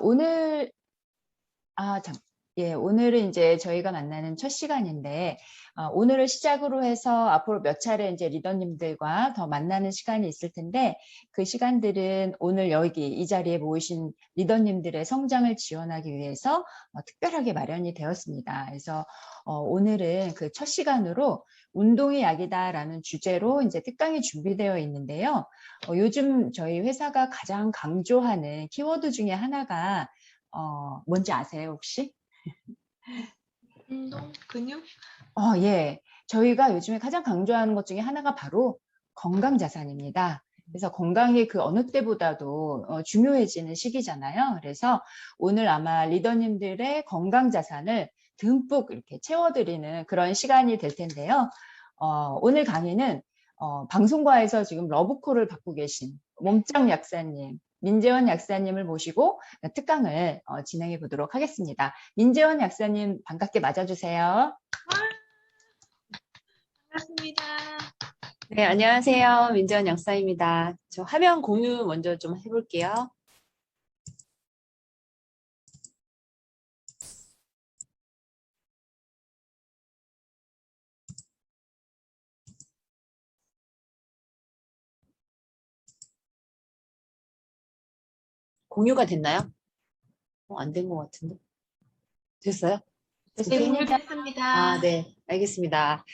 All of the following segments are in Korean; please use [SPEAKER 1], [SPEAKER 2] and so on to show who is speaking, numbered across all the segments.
[SPEAKER 1] 오늘, 아, 참, 예, 오늘은 이제 저희가 만나는 첫 시간인데, 오늘을 시작으로 해서 앞으로 몇 차례 이제 리더님들과 더 만나는 시간이 있을 텐데, 그 시간들은 오늘 여기 이 자리에 모이신 리더님들의 성장을 지원하기 위해서 특별하게 마련이 되었습니다. 그래서 오늘은 그 첫 시간으로 운동이 약이다라는 주제로 이제 특강이 준비되어 있는데요. 요즘 저희 회사가 가장 강조하는 키워드 중에 하나가 뭔지 아세요, 혹시?
[SPEAKER 2] 운동, 근육?
[SPEAKER 1] 예. 저희가 요즘에 가장 강조하는 것 중에 하나가 바로 건강 자산입니다. 그래서 건강이 그 어느 때보다도 중요해지는 시기잖아요. 그래서 오늘 아마 리더님들의 건강 자산을 듬뿍 이렇게 채워드리는 그런 시간이 될 텐데요. 오늘 강의는 방송과에서 지금 러브콜을 받고 계신 몸짱 약사님, 민재원 약사님을 모시고 특강을 진행해 보도록 하겠습니다. 민재원 약사님 반갑게 맞아주세요.
[SPEAKER 2] 반갑습니다.
[SPEAKER 3] 네, 안녕하세요. 민재원 약사입니다. 저 화면 공유 먼저 좀 해볼게요. 공유가 됐나요? 안 된 것 같은데. 됐어요?
[SPEAKER 2] 네, 공유됐습니다.
[SPEAKER 3] 네, 알겠습니다.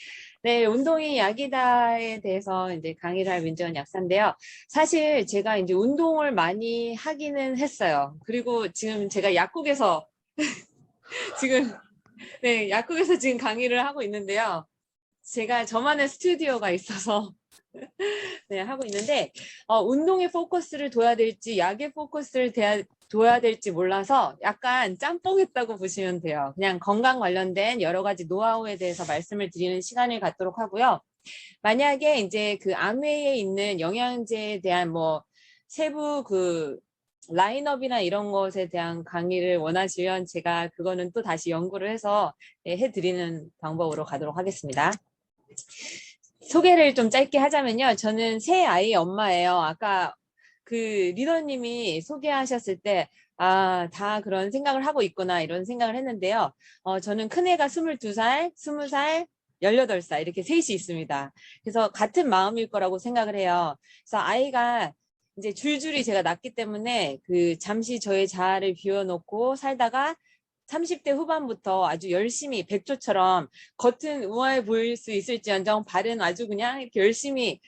[SPEAKER 3] 네, 운동이 약이다에 대해서 이제 강의를 할 민재원 약사인데요. 사실 제가 이제 운동을 많이 하기는 했어요. 그리고 지금 제가 약국에서 지금 네, 약국에서 지금 강의를 하고 있는데요. 제가 저만의 스튜디오가 있어서 네, 하고 있는데 운동에 포커스를 둬야 될지 약에 포커스를 둬야 될지 몰라서 약간 짬뽕했다고 보시면 돼요. 그냥 건강 관련된 여러 가지 노하우에 대해서 말씀을 드리는 시간을 갖도록 하고요. 만약에 이제 그 암웨이에 있는 영양제에 대한 뭐 세부 그 라인업이나 이런 것에 대한 강의를 원하시면 제가 그거는 또 다시 연구를 해서 해드리는 방법으로 가도록 하겠습니다. 소개를 좀 짧게 하자면요. 저는 새 아이 엄마예요. 아까 그 리더님이 소개하셨을 때 다 그런 생각을 하고 있구나 이런 생각을 했는데요. 저는 큰애가 22살, 20살, 18살 이렇게 셋이 있습니다. 그래서 같은 마음일 거라고 생각을 해요. 그래서 아이가 이제 줄줄이 제가 낳기 때문에 그 잠시 저의 자아를 비워놓고 살다가 30대 후반부터 아주 열심히 백조처럼 겉은 우아해 보일 수 있을지언정 발은 아주 그냥 이렇게 열심히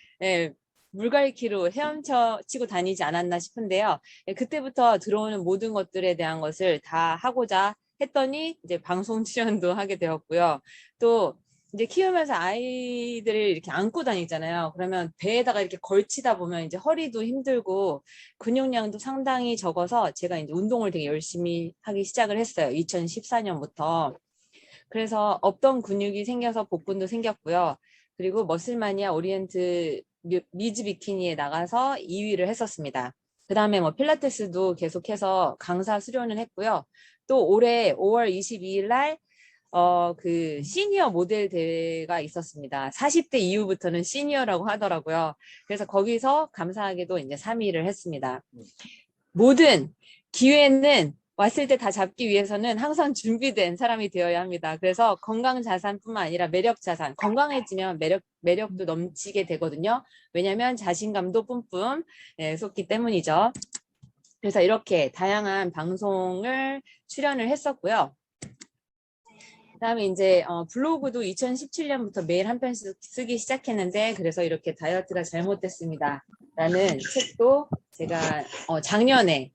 [SPEAKER 3] 물갈퀴로 헤엄쳐 치고 다니지 않았나 싶은데요. 그때부터 들어오는 모든 것들에 대한 것을 다 하고자 했더니 이제 방송 출연도 하게 되었고요. 또 이제 키우면서 아이들을 이렇게 안고 다니잖아요. 그러면 배에다가 이렇게 걸치다 보면 이제 허리도 힘들고 근육량도 상당히 적어서 제가 이제 운동을 되게 열심히 하기 시작을 했어요. 2014년부터. 그래서 없던 근육이 생겨서 복근도 생겼고요. 그리고 머슬마니아 오리엔트 미즈 비키니에 나가서 2위를 했었습니다. 그 다음에 뭐 필라테스도 계속해서 강사 수료는 했고요. 또 올해 5월 22일 날 그 시니어 모델 대회가 있었습니다. 40대 이후부터는 시니어라고 하더라고요. 그래서 거기서 감사하게도 이제 3위를 했습니다. 모든 기회는 왔을 때 다 잡기 위해서는 항상 준비된 사람이 되어야 합니다. 그래서 건강 자산뿐만 아니라 매력 자산, 건강해지면 매력도 넘치게 되거든요. 왜냐하면 자신감도 뿜뿜 솟기 때문이죠. 그래서 이렇게 다양한 방송을 출연을 했었고요. 그다음에 이제 블로그도 2017년부터 매일 한 편씩 쓰기 시작했는데 그래서 이렇게 다이어트가 잘못됐습니다. 라는 책도 제가 작년에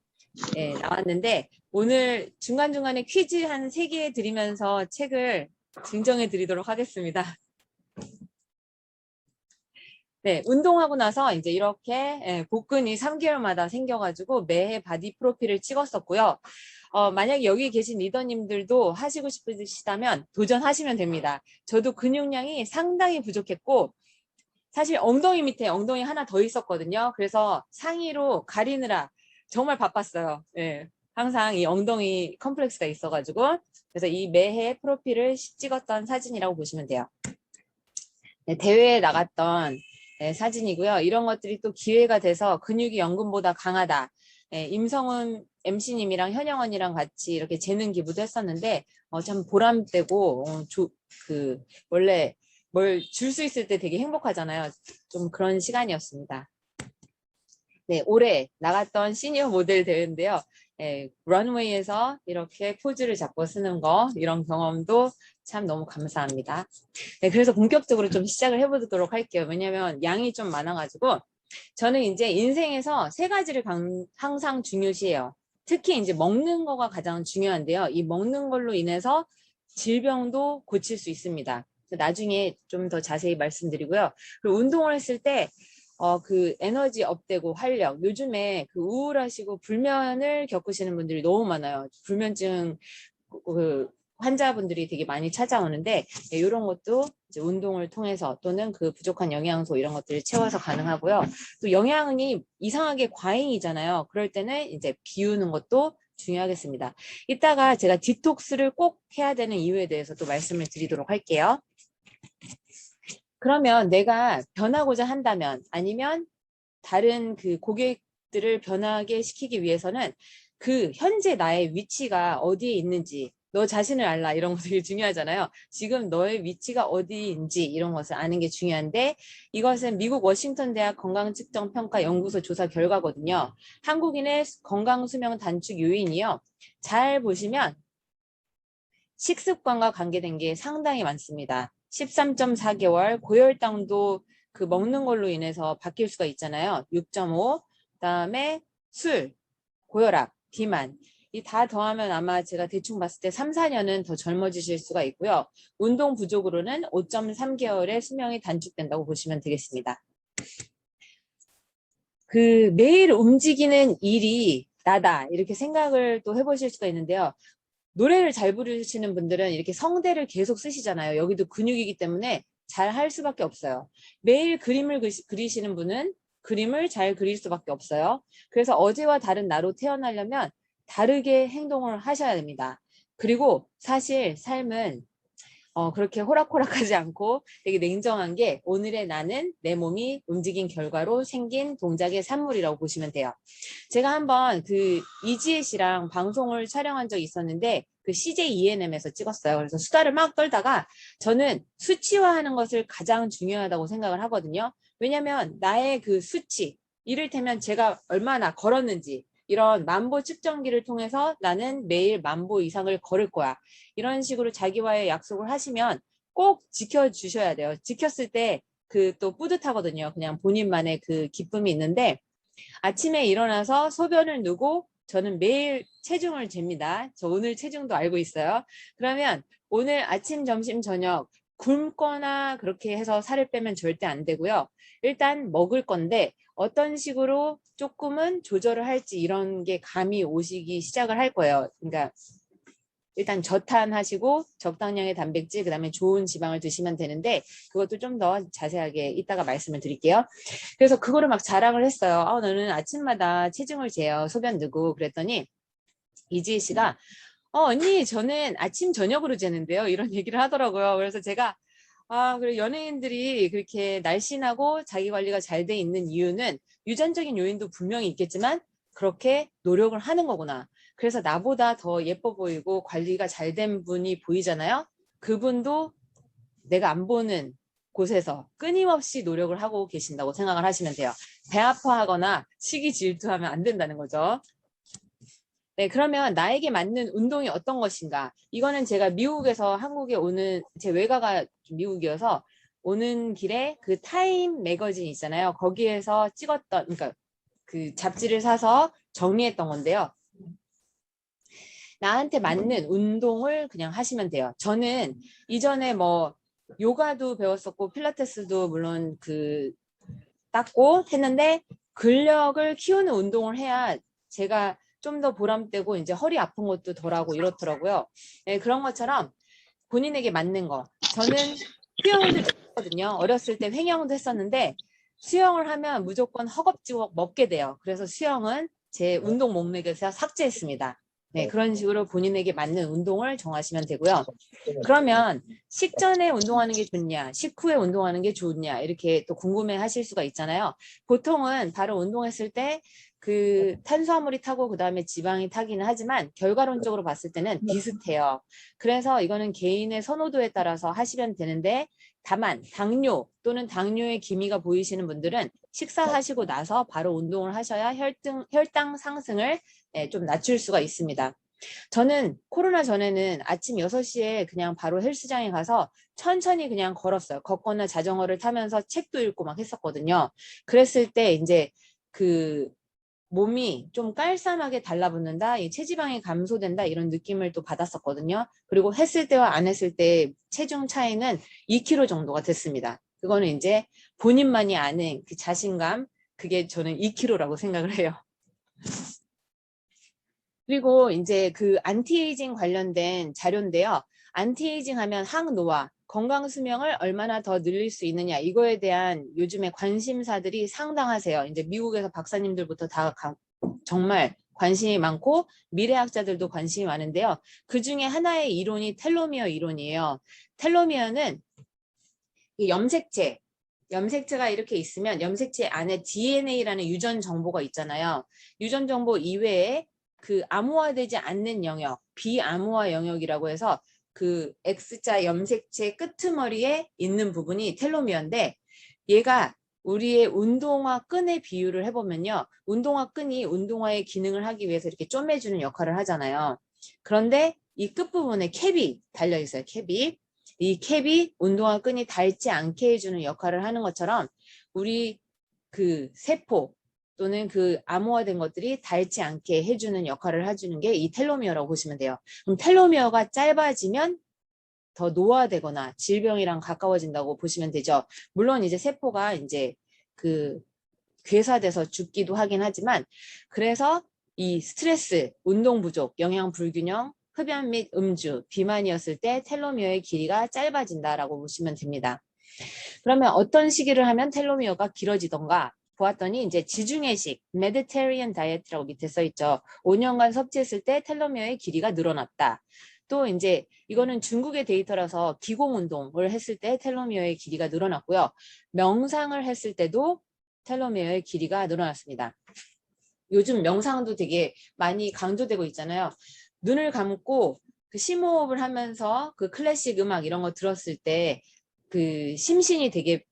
[SPEAKER 3] 나왔는데 오늘 중간중간에 퀴즈 한 3개 드리면서 책을 증정해 드리도록 하겠습니다. 네, 운동하고 나서 이제 이렇게 복근이 3개월마다 생겨가지고 매해 바디 프로필을 찍었었고요. 만약에 여기 계신 리더님들도 하시고 싶으시다면 도전하시면 됩니다. 저도 근육량이 상당히 부족했고 사실 엉덩이 밑에 엉덩이 하나 더 있었거든요. 그래서 상의로 가리느라 정말 바빴어요. 네, 항상 이 엉덩이 컴플렉스가 있어가지고 그래서 이 매해 프로필을 찍었던 사진이라고 보시면 돼요. 네, 대회에 나갔던 사진이고요. 이런 것들이 또 기회가 돼서 근육이 연금보다 강하다. 임성훈 MC님이랑 현영 언니랑 같이 이렇게 재능 기부도 했었는데 참 보람되고 원래 뭘 줄 수 있을 때 되게 행복하잖아요. 좀 그런 시간이었습니다. 네, 올해 나갔던 시니어 모델 대회인데요. 런웨이에서 이렇게 포즈를 잡고 쓰는 거 이런 경험도 참 너무 감사합니다. 네, 그래서 본격적으로 좀 시작을 해보도록 할게요. 왜냐하면 양이 좀 많아가지고 저는 이제 인생에서 세 가지를 항상 중요시해요. 특히 이제 먹는 거가 가장 중요한데요. 이 먹는 걸로 인해서 질병도 고칠 수 있습니다. 나중에 좀 더 자세히 말씀드리고요. 그리고 운동을 했을 때 그 에너지 업되고 활력. 요즘에 그 우울하시고 불면을 겪으시는 분들이 너무 많아요. 불면증 그 환자분들이 되게 많이 찾아오는데 이런 것도 이제 운동을 통해서 또는 그 부족한 영양소 이런 것들을 채워서 가능하고요. 또 영양이 이상하게 과잉이잖아요. 그럴 때는 이제 비우는 것도 중요하겠습니다. 이따가 제가 디톡스를 꼭 해야 되는 이유에 대해서 또 말씀을 드리도록 할게요. 그러면 내가 변하고자 한다면 아니면 다른 그 고객들을 변하게 시키기 위해서는 그 현재 나의 위치가 어디에 있는지 너 자신을 알라 이런 거 되게 중요하잖아요. 지금 너의 위치가 어디인지 이런 것을 아는 게 중요한데 이것은 미국 워싱턴 대학 건강측정평가연구소 조사 결과거든요. 한국인의 건강수명 단축 요인이요. 잘 보시면 식습관과 관계된 게 상당히 많습니다. 13.4개월 고혈당도 그 먹는 걸로 인해서 바뀔 수가 있잖아요. 6.5, 그다음에 술, 고혈압, 비만 이 다 더하면 아마 제가 대충 봤을 때 3, 4년은 더 젊어지실 수가 있고요. 운동 부족으로는 5.3개월의 수명이 단축된다고 보시면 되겠습니다. 그 매일 움직이는 일이 나다 이렇게 생각을 또 해보실 수가 있는데요. 노래를 잘 부르시는 분들은 이렇게 성대를 계속 쓰시잖아요. 여기도 근육이기 때문에 잘 할 수밖에 없어요. 매일 그림을 그리시는 분은 그림을 잘 그릴 수밖에 없어요. 그래서 어제와 다른 나로 태어나려면 다르게 행동을 하셔야 됩니다. 그리고 사실 삶은 그렇게 호락호락하지 않고 되게 냉정한 게 오늘의 나는 내 몸이 움직인 결과로 생긴 동작의 산물이라고 보시면 돼요. 제가 한번 그 이지혜 씨랑 방송을 촬영한 적이 있었는데 그 CJ ENM에서 찍었어요. 그래서 수다를 막 떨다가 저는 수치화하는 것을 가장 중요하다고 생각을 하거든요. 왜냐하면 나의 그 수치, 이를테면 제가 얼마나 걸었는지 이런 만보 측정기를 통해서 나는 매일 만보 이상을 걸을 거야. 이런 식으로 자기와의 약속을 하시면 꼭 지켜주셔야 돼요. 지켰을 때 그 또 뿌듯하거든요. 그냥 본인만의 그 기쁨이 있는데 아침에 일어나서 소변을 누고 저는 매일 체중을 잽니다. 저 오늘 체중도 알고 있어요. 그러면 오늘 아침, 점심, 저녁 굶거나 그렇게 해서 살을 빼면 절대 안 되고요. 일단 먹을 건데 어떤 식으로 조금은 조절을 할지 이런 게 감이 오시기 시작을 할 거예요. 그러니까 일단 저탄하시고 적당량의 단백질 그다음에 좋은 지방을 드시면 되는데 그것도 좀 더 자세하게 이따가 말씀을 드릴게요. 그래서 그거를 막 자랑을 했어요. 너는 아침마다 체중을 재요. 소변 누고 그랬더니 이지혜 씨가 언니 저는 아침 저녁으로 재는데요. 이런 얘기를 하더라고요. 그래서 제가 그리고 연예인들이 그렇게 날씬하고 자기 관리가 잘 돼 있는 이유는 유전적인 요인도 분명히 있겠지만 그렇게 노력을 하는 거구나. 그래서 나보다 더 예뻐 보이고 관리가 잘 된 분이 보이잖아요. 그분도 내가 안 보는 곳에서 끊임없이 노력을 하고 계신다고 생각을 하시면 돼요. 배 아파하거나 시기 질투하면 안 된다는 거죠. 네, 그러면 나에게 맞는 운동이 어떤 것인가? 이거는 제가 미국에서 한국에 오는, 제 외가가 미국이어서 오는 길에 그 타임 매거진 있잖아요. 거기에서 찍었던, 그러니까 그 잡지를 사서 정리했던 건데요. 나한테 맞는 운동을 그냥 하시면 돼요. 저는 이전에 뭐 요가도 배웠었고 필라테스도 물론 그 땄고 했는데 근력을 키우는 운동을 해야 제가 좀 더 보람되고 이제 허리 아픈 것도 덜하고 이렇더라고요. 네, 그런 것처럼 본인에게 맞는 거. 저는 수영도 좋아하거든요. 어렸을 때 횡영도 했었는데 수영을 하면 무조건 허겁지겁 먹게 돼요. 그래서 수영은 제 운동 목록에서 삭제했습니다. 네, 그런 식으로 본인에게 맞는 운동을 정하시면 되고요. 그러면 식전에 운동하는 게 좋냐, 식후에 운동하는 게 좋냐 이렇게 또 궁금해 하실 수가 있잖아요. 보통은 바로 운동했을 때 그 탄수화물이 타고 그다음에 지방이 타기는 하지만 결과론적으로 봤을 때는 비슷해요. 그래서 이거는 개인의 선호도에 따라서 하시면 되는데 다만 당뇨 또는 당뇨의 기미가 보이시는 분들은 식사하시고 나서 바로 운동을 하셔야 혈당 상승을 좀 낮출 수가 있습니다. 저는 코로나 전에는 아침 6시에 그냥 바로 헬스장에 가서 천천히 그냥 걸었어요. 걷거나 자전거를 타면서 책도 읽고 막 했었거든요. 그랬을 때 이제 그 몸이 좀 깔쌈하게 달라붙는다, 이 체지방이 감소된다 이런 느낌을 또 받았었거든요. 그리고 했을 때와 안 했을 때 체중 차이는 2kg 정도가 됐습니다. 그거는 이제 본인만이 아는 그 자신감, 그게 저는 2kg라고 생각을 해요. 그리고 이제 그 안티에이징 관련된 자료인데요. 안티에이징 하면 항노화, 건강 수명을 얼마나 더 늘릴 수 있느냐 이거에 대한 요즘에 관심사들이 상당하세요. 이제 미국에서 박사님들부터 다 정말 관심이 많고 미래학자들도 관심이 많은데요. 그 중에 하나의 이론이 텔로미어 이론이에요. 텔로미어는 이 염색체가 이렇게 있으면 염색체 안에 DNA라는 유전 정보가 있잖아요. 유전 정보 이외에 그 암호화되지 않는 영역, 비암호화 영역이라고 해서 그 X자 염색체 끄트머리에 있는 부분이 텔로미어인데 얘가 우리의 운동화 끈의 비유를 해보면요. 운동화 끈이 운동화의 기능을 하기 위해서 이렇게 쪼매주는 역할을 하잖아요. 그런데 이 끝부분에 캡이 달려있어요. 캡이. 이 캡이 운동화 끈이 닳지 않게 해주는 역할을 하는 것처럼 우리 그 세포 또는 그 암호화된 것들이 닳지 않게 해주는 역할을 해주는 게 이 텔로미어라고 보시면 돼요. 그럼 텔로미어가 짧아지면 더 노화되거나 질병이랑 가까워진다고 보시면 되죠. 물론 이제 세포가 이제 그 괴사돼서 죽기도 하긴 하지만 그래서 이 스트레스, 운동 부족, 영양 불균형, 흡연 및 음주, 비만이었을 때 텔로미어의 길이가 짧아진다라고 보시면 됩니다. 그러면 어떤 시기를 하면 텔로미어가 길어지던가 보았더니 이제 지중해식 메디테리언 다이어트라고 밑에 써 있죠. 5년간 섭취했을 때 텔로미어의 길이가 늘어났다. 또 이제 이거는 중국의 데이터라서 기공 운동을 했을 때 텔로미어의 길이가 늘어났고요. 명상을 했을 때도 텔로미어의 길이가 늘어났습니다. 요즘 명상도 되게 많이 강조되고 있잖아요. 눈을 감고 그 심호흡을 하면서 그 클래식 음악 이런 거 들었을 때 그 심신이 되게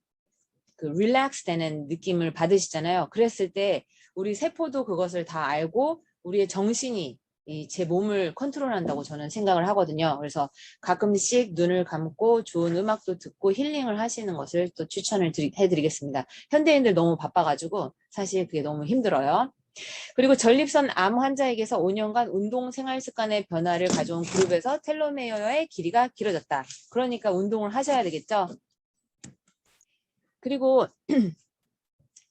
[SPEAKER 3] 그 릴렉스 되는 느낌을 받으시잖아요. 그랬을 때 우리 세포도 그것을 다 알고 우리의 정신이 제 몸을 컨트롤한다고 저는 생각을 하거든요. 그래서 가끔씩 눈을 감고 좋은 음악도 듣고 힐링을 하시는 것을 또 추천을 해드리겠습니다. 현대인들 너무 바빠가지고 사실 그게 너무 힘들어요. 그리고 전립선 암 환자에게서 5년간 운동 생활 습관의 변화를 가져온 그룹에서 텔로메어의 길이가 길어졌다. 그러니까 운동을 하셔야 되겠죠. 그리고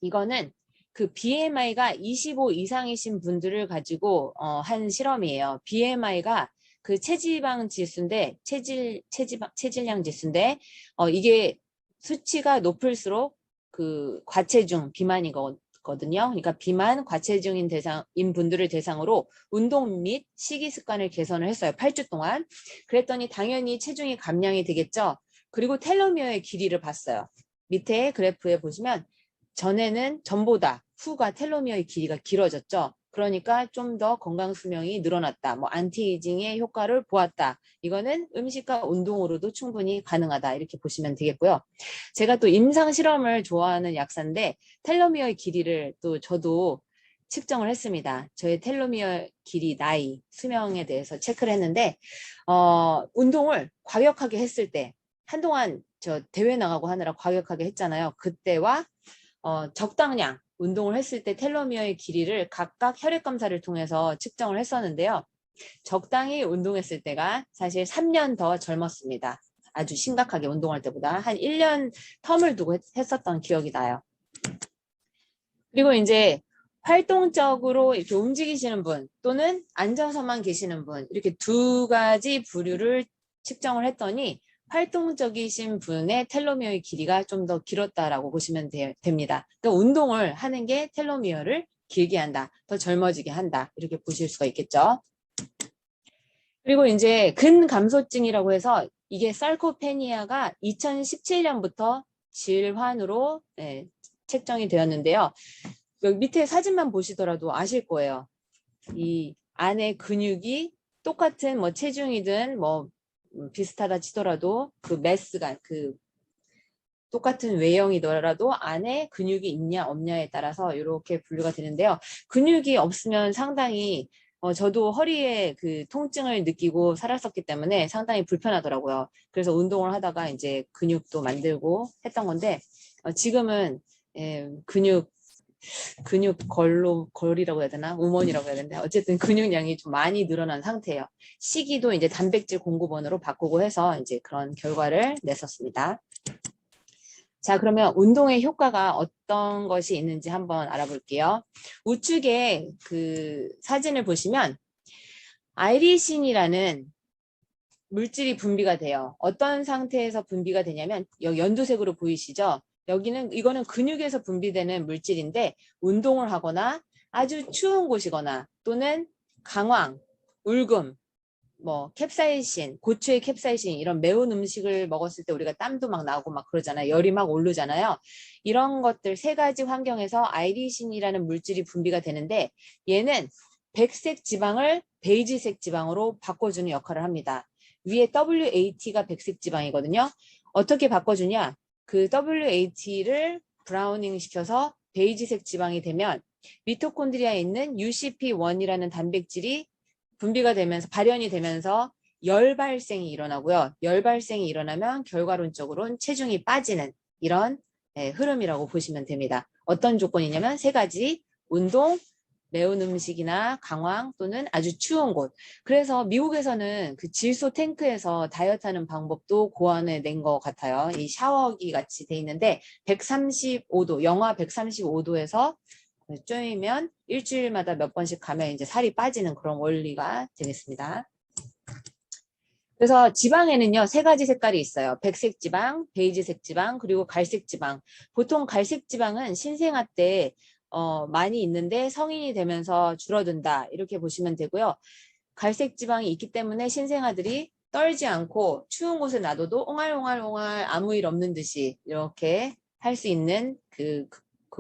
[SPEAKER 3] 이거는 그 BMI가 25 이상이신 분들을 가지고 한 실험이에요. BMI가 그 체지방 지수인데 체질량 지수인데 이게 수치가 높을수록 그 과체중 비만이거든요. 그러니까 비만 과체중인 분들을 대상으로 운동 및 식이 습관을 개선을 했어요. 8주 동안. 그랬더니 당연히 체중이 감량이 되겠죠. 그리고 텔로미어의 길이를 봤어요. 밑에 그래프에 보시면 전보다 후가 텔로미어의 길이가 길어졌죠. 그러니까 좀 더 건강 수명이 늘어났다. 뭐 안티에이징의 효과를 보았다. 이거는 음식과 운동으로도 충분히 가능하다. 이렇게 보시면 되겠고요. 제가 또 임상 실험을 좋아하는 약사인데 텔로미어의 길이를 또 저도 측정을 했습니다. 저의 텔로미어 길이, 나이, 수명에 대해서 체크를 했는데 운동을 과격하게 했을 때 한동안 저 대회 나가고 하느라 과격하게 했잖아요. 그때와 적당량 운동을 했을 때 텔로미어의 길이를 각각 혈액 검사를 통해서 측정을 했었는데요. 적당히 운동했을 때가 사실 3년 더 젊었습니다. 아주 심각하게 운동할 때보다 한 1년 텀을 두고 했었던 기억이 나요. 그리고 이제 활동적으로 이렇게 움직이시는 분 또는 앉아서만 계시는 분 이렇게 두 가지 부류를 측정을 했더니 활동적이신 분의 텔로미어의 길이가 좀 더 길었다라고 보시면 됩니다. 그러니까 운동을 하는 게 텔로미어를 길게 한다, 더 젊어지게 한다 이렇게 보실 수가 있겠죠. 그리고 이제 근감소증이라고 해서 이게 sarcopenia가 2017년부터 질환으로 책정이 되었는데요. 여기 밑에 사진만 보시더라도 아실 거예요. 이 안에 근육이 똑같은 뭐 체중이든 뭐 비슷하다 치더라도 그 매스가 그 똑같은 외형이더라도 안에 근육이 있냐 없냐에 따라서 이렇게 분류가 되는데요. 근육이 없으면 상당히 저도 허리에 그 통증을 느끼고 살았었기 때문에 상당히 불편하더라고요. 그래서 운동을 하다가 이제 근육도 만들고 했던 건데 지금은 근육걸이라고 해야 되나? 우먼이라고 해야 되는데 어쨌든 근육량이 좀 많이 늘어난 상태예요. 식이도 이제 단백질 공급원으로 바꾸고 해서 이제 그런 결과를 냈었습니다. 자, 그러면 운동의 효과가 어떤 것이 있는지 한번 알아볼게요. 우측에 그 사진을 보시면 아이리신이라는 물질이 분비가 돼요. 어떤 상태에서 분비가 되냐면 여기 연두색으로 보이시죠? 이거는 근육에서 분비되는 물질인데 운동을 하거나 아주 추운 곳이거나 또는 강황, 울금, 뭐 캡사이신, 고추의 캡사이신 이런 매운 음식을 먹었을 때 우리가 땀도 막 나고 막 그러잖아요. 열이 막 오르잖아요. 이런 것들 세 가지 환경에서 아이리신이라는 물질이 분비가 되는데 얘는 백색 지방을 베이지색 지방으로 바꿔주는 역할을 합니다. 위에 WAT가 백색 지방이거든요. 어떻게 바꿔주냐? 그 WAT를 브라우닝 시켜서 베이지색 지방이 되면 미토콘드리아에 있는 UCP1이라는 단백질이 분비가 되면서 발현이 되면서 열 발생이 일어나고요. 열 발생이 일어나면 결과론적으로는 체중이 빠지는 이런 흐름이라고 보시면 됩니다. 어떤 조건이냐면 세 가지: 운동, 매운 음식이나 강황 또는 아주 추운 곳. 그래서 미국에서는 그 질소 탱크에서 다이어트하는 방법도 고안해 낸 것 같아요. 이 샤워기 같이 돼 있는데 135도, 영하 135도에서 쪼이면 일주일마다 몇 번씩 가면 이제 살이 빠지는 그런 원리가 되겠습니다. 그래서 지방에는요, 세 가지 색깔이 있어요. 백색 지방, 베이지색 지방, 그리고 갈색 지방. 보통 갈색 지방은 신생아 때 많이 있는데 성인이 되면서 줄어든다. 이렇게 보시면 되고요. 갈색 지방이 있기 때문에 신생아들이 떨지 않고 추운 곳에 놔둬도 옹알옹알 아무 일 없는 듯이 이렇게 할 수 있는 그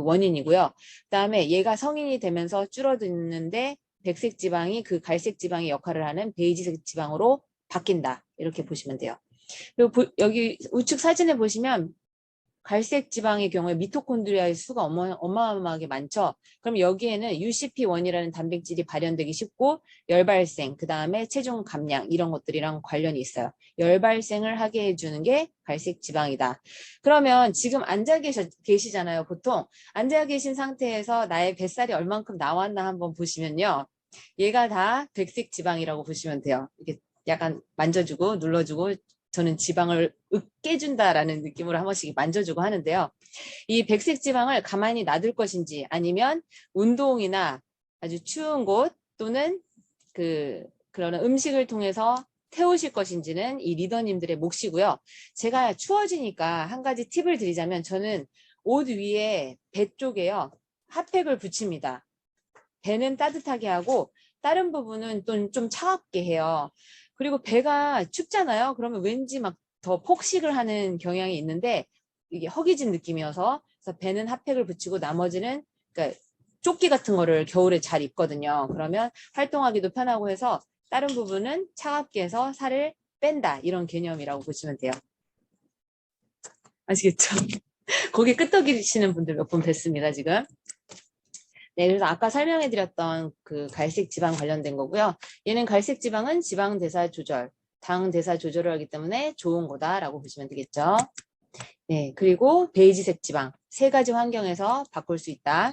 [SPEAKER 3] 원인이고요. 그다음에 얘가 성인이 되면서 줄어드는데 백색 지방이 그 갈색 지방의 역할을 하는 베이지색 지방으로 바뀐다. 이렇게 보시면 돼요. 그리고 여기 우측 사진에 보시면 갈색 지방의 경우에 미토콘드리아의 수가 어마어마하게 많죠. 그럼 여기에는 UCP1이라는 단백질이 발현되기 쉽고 열 발생, 그 다음에 체중 감량 이런 것들이랑 관련이 있어요. 열 발생을 하게 해주는 게 갈색 지방이다. 그러면 지금 앉아 계시잖아요. 보통 앉아 계신 상태에서 나의 뱃살이 얼만큼 나왔나 한번 보시면요. 얘가 다 백색 지방이라고 보시면 돼요. 이렇게 약간 만져주고 눌러주고 저는 지방을 으깨준다라는 느낌으로 한 번씩 만져주고 하는데요. 이 백색 지방을 가만히 놔둘 것인지 아니면 운동이나 아주 추운 곳 또는 그런 음식을 통해서 태우실 것인지는 이 리더님들의 몫이고요. 제가 추워지니까 한 가지 팁을 드리자면 저는 옷 위에 배 쪽에요. 핫팩을 붙입니다. 배는 따뜻하게 하고 다른 부분은 또 좀 차갑게 해요. 그리고 배가 춥잖아요. 그러면 왠지 막 더 폭식을 하는 경향이 있는데 이게 허기진 느낌이어서 그래서 배는 핫팩을 붙이고 나머지는 그러니까 조끼 같은 거를 겨울에 잘 입거든요. 그러면 활동하기도 편하고 해서 다른 부분은 차갑게 해서 살을 뺀다 이런 개념이라고 보시면 돼요. 아시겠죠? 거기 끄떡이시는 분들 몇 분 뵀습니다 지금. 네, 그래서 아까 설명해드렸던 그 갈색 지방 관련된 거고요. 얘는 갈색 지방은 지방 대사 조절, 당 대사 조절을 하기 때문에 좋은 거다라고 보시면 되겠죠. 네, 그리고 베이지색 지방, 세 가지 환경에서 바꿀 수 있다.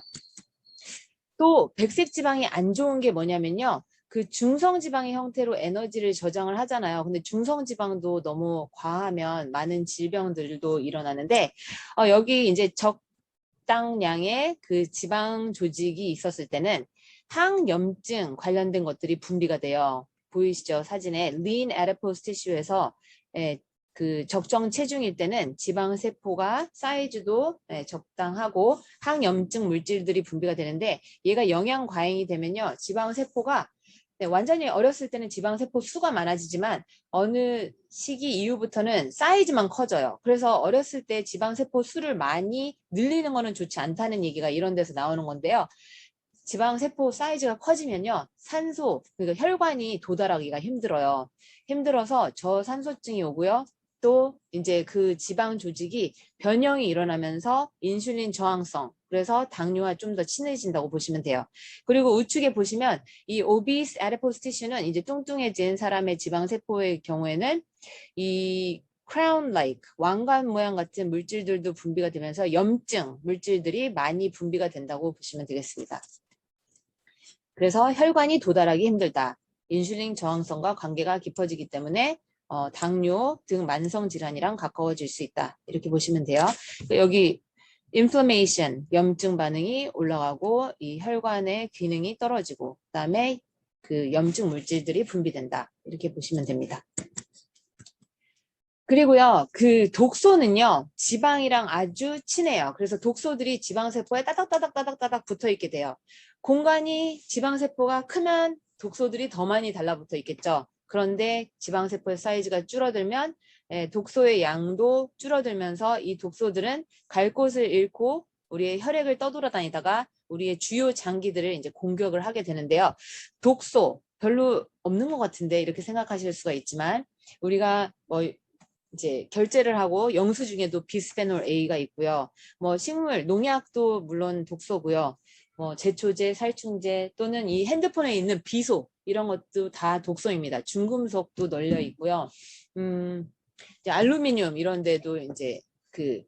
[SPEAKER 3] 또 백색 지방이 안 좋은 게 뭐냐면요. 그 중성지방의 형태로 에너지를 저장을 하잖아요. 근데 중성지방도 너무 과하면 많은 질병들도 일어나는데 여기 이제 적당량의 그 지방 조직이 있었을 때는 항염증 관련된 것들이 분비가 돼요. 보이시죠? 사진에 lean adipose tissue에서 그 적정 체중일 때는 지방 세포가 사이즈도 적당하고 항염증 물질들이 분비가 되는데 얘가 영양 과잉이 되면요. 지방 세포가 네, 완전히 어렸을 때는 지방세포 수가 많아지지만 어느 시기 이후부터는 사이즈만 커져요. 그래서 어렸을 때 지방세포 수를 많이 늘리는 거는 좋지 않다는 얘기가 이런 데서 나오는 건데요. 지방세포 사이즈가 커지면요. 산소, 그러니까 혈관이 도달하기가 힘들어요. 힘들어서 저산소증이 오고요. 또 이제 그 지방 조직이 변형이 일어나면서 인슐린 저항성, 그래서 당뇨와 좀 더 친해진다고 보시면 돼요. 그리고 우측에 보시면 이 obese adipose tissue는 이제 뚱뚱해진 사람의 지방세포의 경우에는 이 crown-like, 왕관 모양 같은 물질들도 분비가 되면서 염증 물질들이 많이 분비가 된다고 보시면 되겠습니다. 그래서 혈관이 도달하기 힘들다. 인슐린 저항성과 관계가 깊어지기 때문에 당뇨 등 만성 질환이랑 가까워질 수 있다. 이렇게 보시면 돼요. 여기 inflammation, 염증 반응이 올라가고 이 혈관의 기능이 떨어지고 그다음에 그 염증 물질들이 분비된다. 이렇게 보시면 됩니다. 그리고요, 그 독소는요, 지방이랑 아주 친해요. 그래서 독소들이 지방세포에 따닥따닥따닥따닥 붙어 있게 돼요. 공간이 지방세포가 크면 독소들이 더 많이 달라붙어 있겠죠. 그런데 지방세포의 사이즈가 줄어들면 독소의 양도 줄어들면서 이 독소들은 갈 곳을 잃고 우리의 혈액을 떠돌아다니다가 우리의 주요 장기들을 이제 공격을 하게 되는데요. 독소 별로 없는 것 같은데 이렇게 생각하실 수가 있지만 우리가 뭐 이제 결제를 하고 영수증에도 비스페놀 A가 있고요. 뭐 식물, 농약도 물론 독소고요. 뭐 제초제, 살충제 또는 이 핸드폰에 있는 비소 이런 것도 다 독소입니다. 중금속도 널려 있고요. 이제 알루미늄 이런 데도 이제 그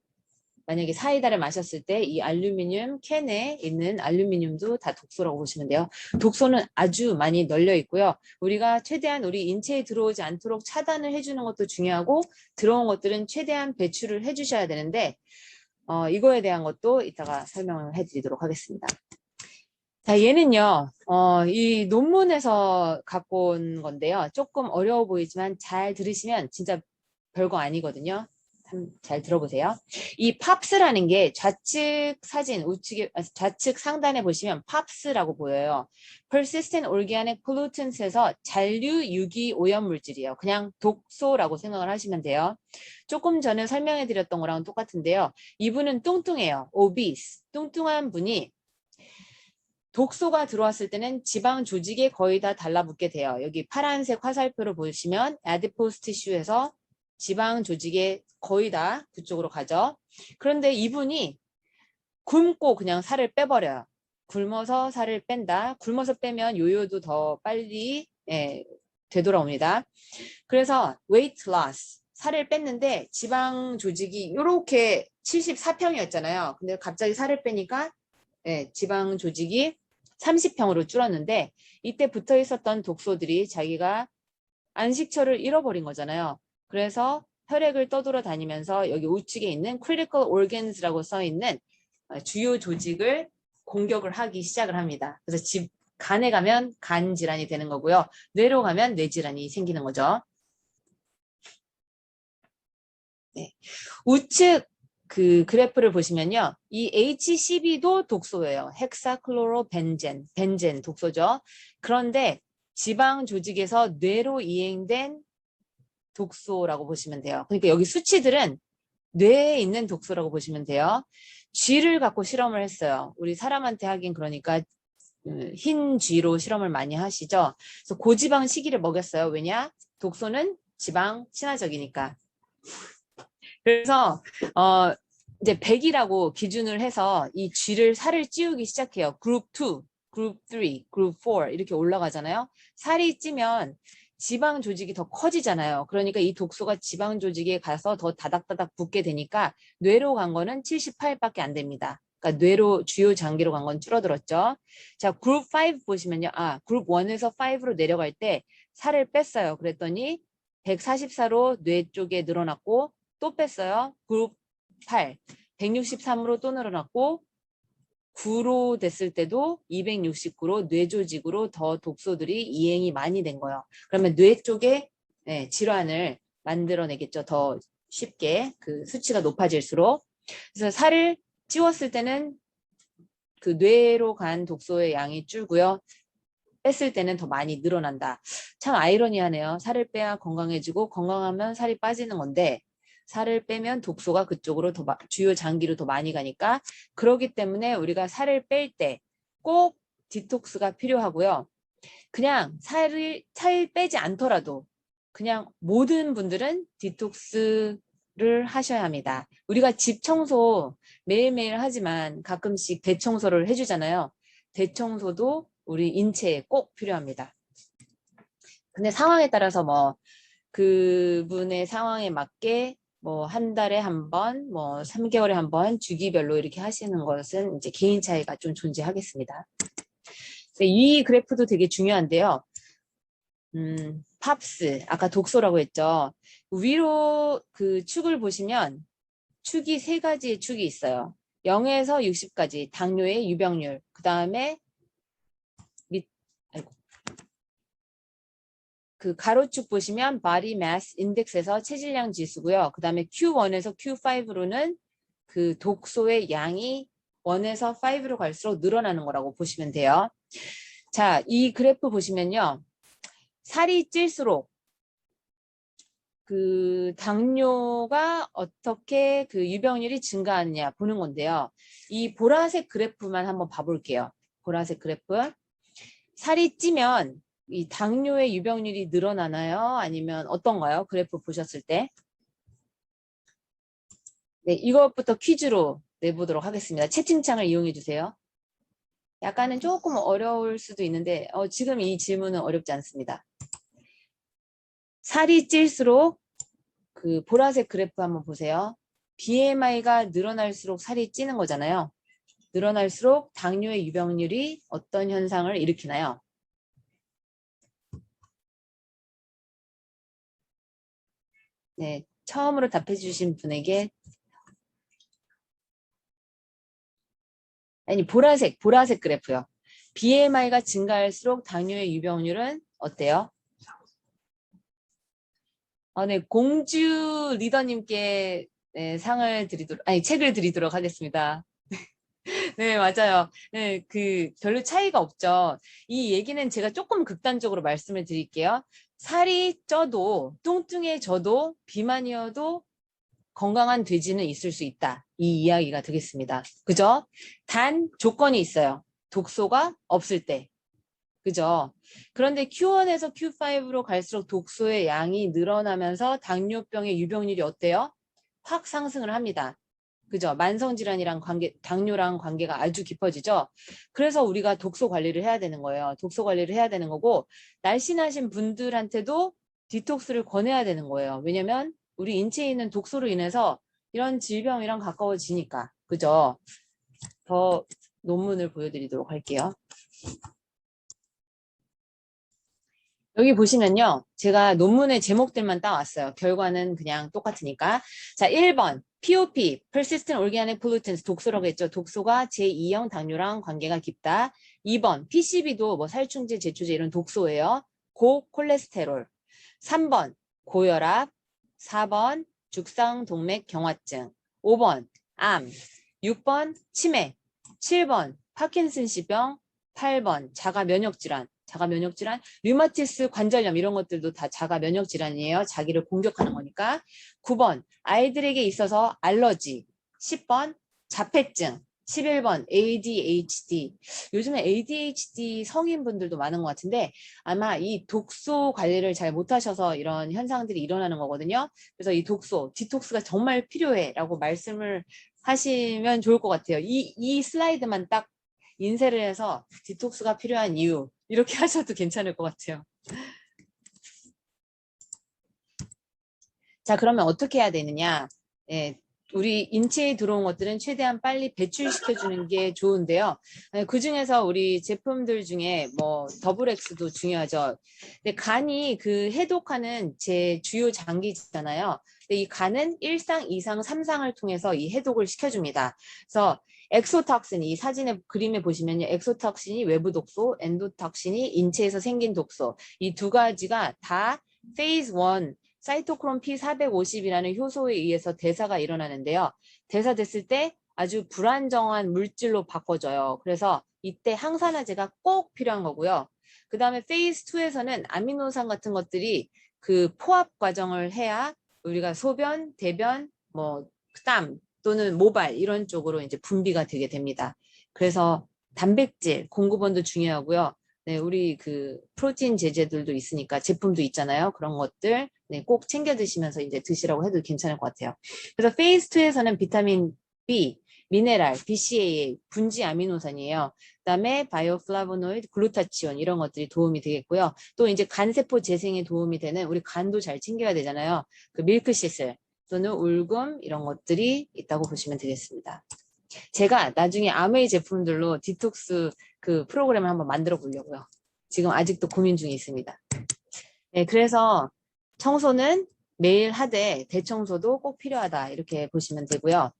[SPEAKER 3] 만약에 사이다를 마셨을 때 이 알루미늄 캔에 있는 알루미늄도 다 독소라고 보시면 돼요. 독소는 아주 많이 널려 있고요. 우리가 최대한 우리 인체에 들어오지 않도록 차단을 해주는 것도 중요하고 들어온 것들은 최대한 배출을 해주셔야 되는데 이거에 대한 것도 이따가 설명을 해드리도록 하겠습니다. 자, 얘는요, 이 논문에서 갖고 온 건데요. 조금 어려워 보이지만 잘 들으시면 진짜 별거 아니거든요. 잘 들어보세요. 이 팝스라는 게 좌측 사진, 좌측 상단에 보시면 팝스라고 보여요. Persistent Organic Pollutants에서 잔류 유기 오염 물질이에요. 그냥 독소라고 생각을 하시면 돼요. 조금 전에 설명해 드렸던 거랑 똑같은데요. 이분은 뚱뚱해요. obese. 뚱뚱한 분이 독소가 들어왔을 때는 지방 조직에 거의 다 달라붙게 돼요. 여기 파란색 화살표를 보시면 adipose tissue에서 지방 조직에 거의 다 그쪽으로 가죠. 그런데 이분이 굶고 그냥 살을 빼버려요. 굶어서 살을 뺀다. 굶어서 빼면 요요도 더 빨리 되돌아옵니다. 그래서 weight loss, 살을 뺐는데 지방 조직이 이렇게 74평이었잖아요. 근데 갑자기 살을 빼니까 지방 조직이 30평으로 줄었는데 이때 붙어 있었던 독소들이 자기가 안식처를 잃어버린 거잖아요. 그래서 혈액을 떠돌아다니면서 여기 우측에 있는 critical organs라고 써 있는 주요 조직을 공격을 하기 시작을 합니다. 그래서 간에 가면 간 질환이 되는 거고요. 뇌로 가면 뇌 질환이 생기는 거죠. 네. 우측 그 그래프를 보시면요. 이 HCB도 독소예요. 헥사클로로벤젠, 벤젠 독소죠. 그런데 지방 조직에서 뇌로 이행된 독소라고 보시면 돼요. 그러니까 여기 수치들은 뇌에 있는 독소라고 보시면 돼요. 쥐를 갖고 실험을 했어요. 우리 사람한테 하긴 그러니까 흰 쥐로 실험을 많이 하시죠. 그래서 고지방 시기를 먹였어요. 왜냐? 독소는 지방 친화적이니까. 그래서 이제 100이라고 기준을 해서 이 쥐를 살을 찌우기 시작해요. 그룹 2, 그룹 3, 그룹 4 이렇게 올라가잖아요. 살이 찌면 지방 조직이 더 커지잖아요. 그러니까 이 독소가 지방 조직에 가서 더 다닥다닥 붙게 되니까 뇌로 간 거는 78밖에 안 됩니다. 그러니까 뇌로 주요 장기로 간 건 줄어들었죠. 자, 그룹 5 보시면요. 그룹 1에서 5로 내려갈 때 살을 뺐어요. 그랬더니 144로 뇌 쪽에 늘어났고 또 뺐어요. 그룹 8, 163으로 또 늘어났고 9로 됐을 때도 269로 뇌 조직으로 더 독소들이 이행이 많이 된 거예요. 그러면 뇌 쪽에 질환을 만들어내겠죠. 더 쉽게 그 수치가 높아질수록. 그래서 살을 찌웠을 때는 그 뇌로 간 독소의 양이 줄고요. 뺐을 때는 더 많이 늘어난다. 참 아이러니하네요. 살을 빼야 건강해지고 건강하면 살이 빠지는 건데 살을 빼면 독소가 그쪽으로 주요 장기로 더 많이 가니까 그렇기 때문에 우리가 살을 뺄 때 꼭 디톡스가 필요하고요. 그냥 살 빼지 않더라도 그냥 모든 분들은 디톡스를 하셔야 합니다. 우리가 집 청소 매일매일 하지만 가끔씩 대청소를 해주잖아요. 대청소도 우리 인체에 꼭 필요합니다. 근데 상황에 따라서 뭐 그분의 상황에 맞게 뭐 한 달에 한 번, 뭐 3개월에 한 번 주기별로 이렇게 하시는 것은 이제 개인 차이가 좀 존재하겠습니다. 이 그래프도 되게 중요한데요. 팝스, 아까 독소라고 했죠. 위로 그 축을 보시면 축이 3가지의 축이 있어요. 0에서 60까지 당뇨의 유병률, 그 다음에 그 가로축 보시면 body mass index에서 체질량 지수고요. 그 다음에 Q1에서 Q5로는 그 독소의 양이 1에서 5로 갈수록 늘어나는 거라고 보시면 돼요. 자, 이 그래프 보시면요. 살이 찔수록 그 당뇨가 어떻게 그 유병률이 증가하느냐 보는 건데요. 이 보라색 그래프만 한번 봐볼게요. 보라색 그래프. 살이 찌면 이 당뇨의 유병률이 늘어나나요? 아니면 어떤가요? 그래프 보셨을 때. 네, 이것부터 퀴즈로 내보도록 하겠습니다. 채팅창을 이용해 주세요. 약간은 조금 어려울 수도 있는데 지금 이 질문은 어렵지 않습니다. 살이 찔수록 그 보라색 그래프 한번 보세요. BMI가 늘어날수록 살이 찌는 거잖아요. 늘어날수록 당뇨의 유병률이 어떤 현상을 일으키나요? 네, 처음으로 답해 주신 분에게 아니 보라색 그래프요. BMI가 증가할수록 당뇨의 유병률은 어때요? 네, 공주 리더님께 네, 책을 드리도록 하겠습니다. 네, 맞아요. 네, 별로 차이가 없죠. 이 얘기는 제가 조금 극단적으로 말씀을 드릴게요. 살이 쪄도, 뚱뚱해져도, 비만이어도 건강한 돼지는 있을 수 있다. 이 이야기가 되겠습니다. 그죠? 단 조건이 있어요. 독소가 없을 때. 그죠? 그런데 Q1에서 Q5로 갈수록 독소의 양이 늘어나면서 당뇨병의 유병률이 어때요? 확 상승을 합니다. 그죠? 만성질환이랑 당뇨랑 관계가 아주 깊어지죠? 그래서 우리가 독소 관리를 해야 되는 거예요. 독소 관리를 해야 되는 거고, 날씬하신 분들한테도 디톡스를 권해야 되는 거예요. 왜냐면 우리 인체에 있는 독소로 인해서 이런 질병이랑 가까워지니까. 그죠? 더 논문을 보여드리도록 할게요. 여기 보시면요. 제가 논문의 제목들만 따왔어요. 결과는 그냥 똑같으니까. 자, 1번. POP, Persistent Organic Pollutants, 독소라고 했죠. 독소가 제2형 당뇨랑 관계가 깊다. 2번. PCB도 뭐 살충제, 제초제 이런 독소예요. 고콜레스테롤. 3번. 고혈압. 4번. 죽상동맥경화증. 5번. 암. 6번. 치매. 7번. 파킨슨씨병. 8번. 자가면역질환. 자가면역질환, 류마티스 관절염 이런 것들도 다 자가면역질환이에요. 자기를 공격하는 거니까. 9번 아이들에게 있어서 알러지. 10번 자폐증. 11번 ADHD. 요즘에 ADHD 성인분들도 많은 것 같은데 아마 이 독소 관리를 잘 못하셔서 이런 현상들이 일어나는 거거든요. 그래서 이 독소, 디톡스가 정말 필요해 라고 말씀을 하시면 좋을 것 같아요. 이 슬라이드만 딱 인쇄를 해서 디톡스가 필요한 이유 이렇게 하셔도 괜찮을 것 같아요. 자, 그러면 어떻게 해야 되느냐? 예, 우리 인체에 들어온 것들은 최대한 빨리 배출시켜주는 게 좋은데요. 그 중에서 우리 제품들 중에 뭐 더블엑스도 중요하죠. 근데 간이 그 해독하는 제 주요 장기잖아요. 근데 이 간은 1상, 2상, 3상을 통해서 이 해독을 시켜줍니다. 그래서 엑소톡신, 이 사진의 그림에 보시면요. 엑소톡신이 외부 독소, 엔도톡신이 인체에서 생긴 독소. 이 두 가지가 다 페이즈 1, 사이토크롬 P450이라는 효소에 의해서 대사가 일어나는데요. 대사됐을 때 아주 불안정한 물질로 바꿔져요. 그래서 이때 항산화제가 꼭 필요한 거고요. 그 다음에 페이즈 2에서는 아미노산 같은 것들이 그 포합 과정을 해야 우리가 소변, 대변, 뭐 땀 또는 모발 이런 쪽으로 이제 분비가 되게 됩니다. 그래서 단백질 공급원도 중요하고요. 네, 우리 그 프로틴 제제들도 있으니까 제품도 있잖아요. 그런 것들 네, 꼭 챙겨 드시면서 이제 드시라고 해도 괜찮을 것 같아요. 그래서 페이즈 2에서는 비타민 B, 미네랄, BCAA, 분지 아미노산이에요. 그다음에 바이오플라보노이드, 글루타치온 이런 것들이 도움이 되겠고요. 또 이제 간세포 재생에 도움이 되는 우리 간도 잘 챙겨야 되잖아요. 그 밀크시슬 또는 울금 이런 것들이 있다고 보시면 되겠습니다. 제가 나중에 아메이 제품들로 디톡스 그 프로그램을 한번 만들어 보려고요. 지금 아직도 고민 중에 있습니다. 네, 그래서 청소는 매일 하되 대청소도 꼭 필요하다 이렇게 보시면 되고요.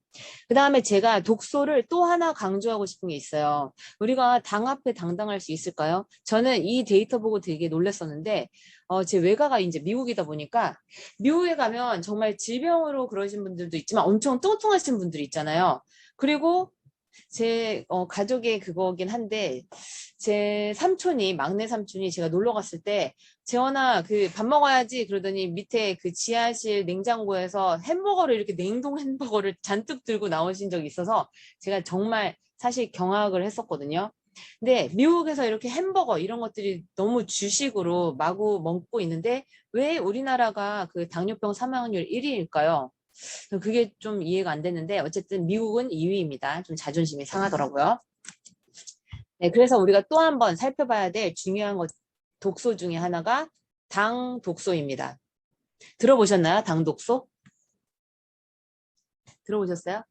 [SPEAKER 3] 그 다음에 제가 독소를 또 하나 강조하고 싶은 게 있어요. 우리가 당 앞에 당당할 수 있을까요? 저는 이 데이터 보고 되게 놀랐었는데 제 외가가 이제 미국이다 보니까 미국에 가면 정말 질병으로 그러신 분들도 있지만 엄청 뚱뚱하신 분들이 있잖아요. 그리고 제 가족의 그거긴 한데 제 삼촌이 막내 삼촌이 제가 놀러 갔을 때 재원아 그 밥 먹어야지 그러더니 밑에 그 지하실 냉장고에서 햄버거를 이렇게 냉동 햄버거를 잔뜩 들고 나오신 적이 있어서 제가 정말 사실 경악을 했었거든요. 근데 미국에서 이렇게 햄버거 이런 것들이 너무 주식으로 마구 먹고 있는데 왜 우리나라가 그 당뇨병 사망률 1위일까요? 그게 좀 이해가 안 됐는데 어쨌든 미국은 2위입니다. 좀 자존심이 상하더라고요. 네, 그래서 우리가 또 한 번 살펴봐야 될 중요한 독소 중에 하나가 당 독소입니다. 들어보셨나요? 당 독소? 들어보셨어요?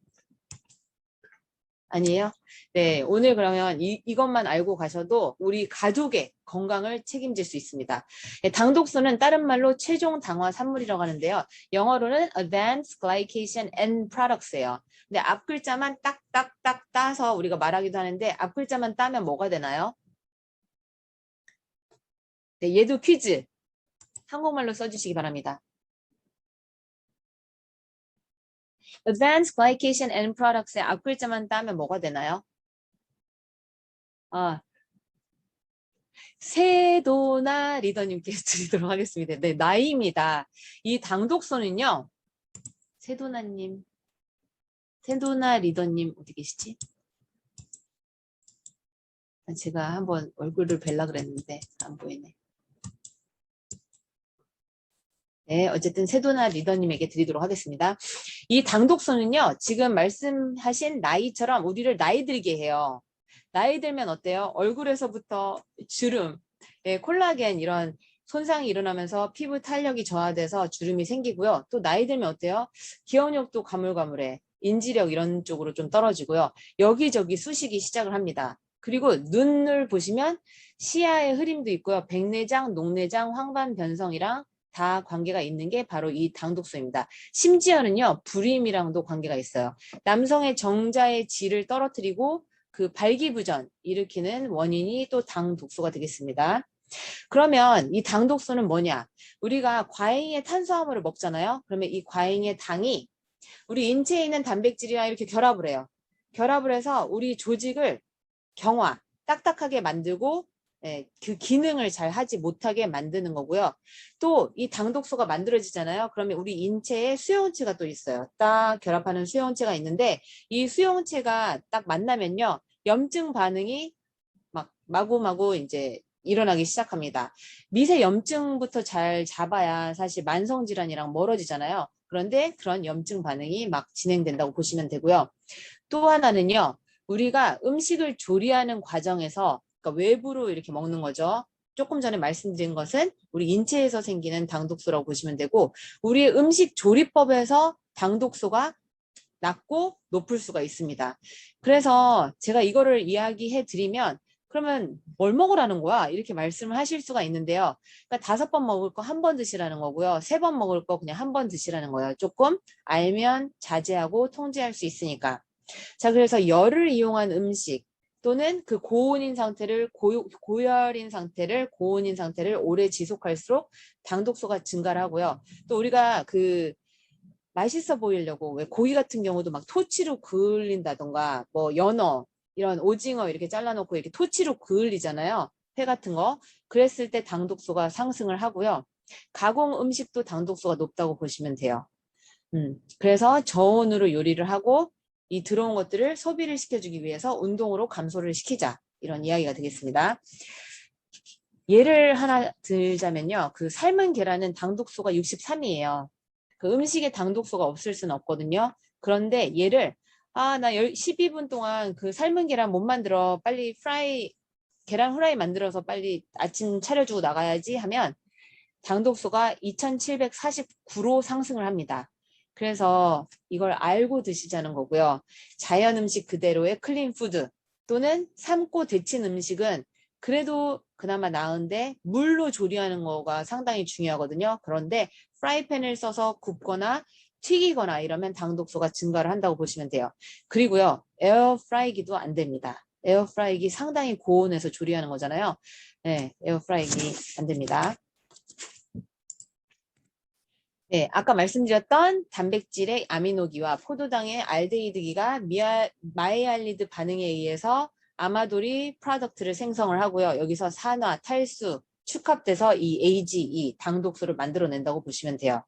[SPEAKER 3] 아니에요? 네, 오늘 그러면 이것만 알고 가셔도 우리 가족의 건강을 책임질 수 있습니다. 네, 당독소는 다른 말로 최종 당화 산물이라고 하는데요. 영어로는 Advanced Glycation End Products예요. 근데 앞 글자만 딱딱딱 따서 우리가 말하기도 하는데 앞 글자만 따면 뭐가 되나요? 네, 얘도 퀴즈. 한국말로 써주시기 바랍니다. Advanced Glycation End Products의 앞 글자만 따면 뭐가 되나요? 세도나 리더님께 드리도록 하겠습니다. 네, 나이입니다. 이 당독소는요, 세도나님, 세도나 리더님 어디 계시지? 제가 한번 얼굴을 뵐라 그랬는데 안 보이네. 네, 어쨌든 세도나 리더님에게 드리도록 하겠습니다. 이 당독소는요, 지금 말씀하신 나이처럼 우리를 나이 들게 해요. 나이 들면 어때요? 얼굴에서부터 주름, 콜라겐 이런 손상이 일어나면서 피부 탄력이 저하돼서 주름이 생기고요. 또 나이 들면 어때요? 기억력도 가물가물해. 인지력 이런 쪽으로 좀 떨어지고요. 여기저기 쑤시기 시작을 합니다. 그리고 눈을 보시면 시야의 흐림도 있고요. 백내장, 녹내장, 황반변성이랑 다 관계가 있는 게 바로 이 당독소입니다. 심지어는요, 불임이랑도 관계가 있어요. 남성의 정자의 질을 떨어뜨리고 그 발기부전 일으키는 원인이 또 당독소가 되겠습니다. 그러면 이 당독소는 뭐냐? 우리가 과잉의 탄수화물을 먹잖아요. 그러면 이 과잉의 당이 우리 인체에 있는 단백질이랑 이렇게 결합을 해요. 결합을 해서 우리 조직을 경화, 딱딱하게 만들고 그 기능을 잘 하지 못하게 만드는 거고요. 또 이 당독소가 만들어지잖아요. 그러면 우리 인체에 수용체가 또 있어요. 딱 결합하는 수용체가 있는데 이 수용체가 딱 만나면요. 염증 반응이 막 마구마구 이제 일어나기 시작합니다. 미세 염증부터 잘 잡아야 사실 만성질환이랑 멀어지잖아요. 그런데 그런 염증 반응이 막 진행된다고 보시면 되고요. 또 하나는요. 우리가 음식을 조리하는 과정에서 그러니까 외부로 이렇게 먹는 거죠. 조금 전에 말씀드린 것은 우리 인체에서 생기는 당독소라고 보시면 되고 우리의 음식 조리법에서 당독소가 낮고 높을 수가 있습니다. 그래서 제가 이거를 이야기해 드리면 그러면 뭘 먹으라는 거야? 이렇게 말씀을 하실 수가 있는데요. 그러니까 5번 먹을 거 1번 드시라는 거고요. 3번 먹을 거 그냥 1번 드시라는 거예요. 조금 알면 자제하고 통제할 수 있으니까. 자, 그래서 열을 이용한 음식 또는 그 고온인 상태를 고열인 상태를 고온인 상태를 오래 지속할수록 당독소가 증가를 하고요. 또 우리가 그 맛있어 보이려고 왜 고기 같은 경우도 막 토치로 그을린다던가 뭐 연어 이런 오징어 이렇게 잘라놓고 이렇게 토치로 그을리잖아요. 회 같은 거. 그랬을 때 당독소가 상승을 하고요. 가공 음식도 당독소가 높다고 보시면 돼요. 그래서 저온으로 요리를 하고 이 들어온 것들을 소비를 시켜주기 위해서 운동으로 감소를 시키자. 이런 이야기가 되겠습니다. 예를 하나 들자면요. 그 삶은 계란은 당독소가 63이에요. 그 음식에 당독소가 없을 수는 없거든요. 그런데 얘를 나 12분 동안 그 삶은 계란 못 만들어. 빨리 계란 후라이 만들어서 빨리 아침 차려주고 나가야지 하면 당독소가 2749로 상승을 합니다. 그래서 이걸 알고 드시자는 거고요. 자연 음식 그대로의 클린 푸드 또는 삶고 데친 음식은 그래도 그나마 나은데 물로 조리하는 거가 상당히 중요하거든요. 그런데 프라이팬을 써서 굽거나 튀기거나 이러면 당독소가 증가를 한다고 보시면 돼요. 그리고요. 에어프라이기도 안 됩니다. 에어프라이기 상당히 고온에서 조리하는 거잖아요. 네, 에어프라이기 안 됩니다. 네, 아까 말씀드렸던 단백질의 아미노기와 포도당의 알데히드기가 마에알리드 반응에 의해서 아마도리 프로덕트를 생성을 하고요. 여기서 산화, 탈수, 축합돼서 이 AGE, 당독소를 만들어낸다고 보시면 돼요.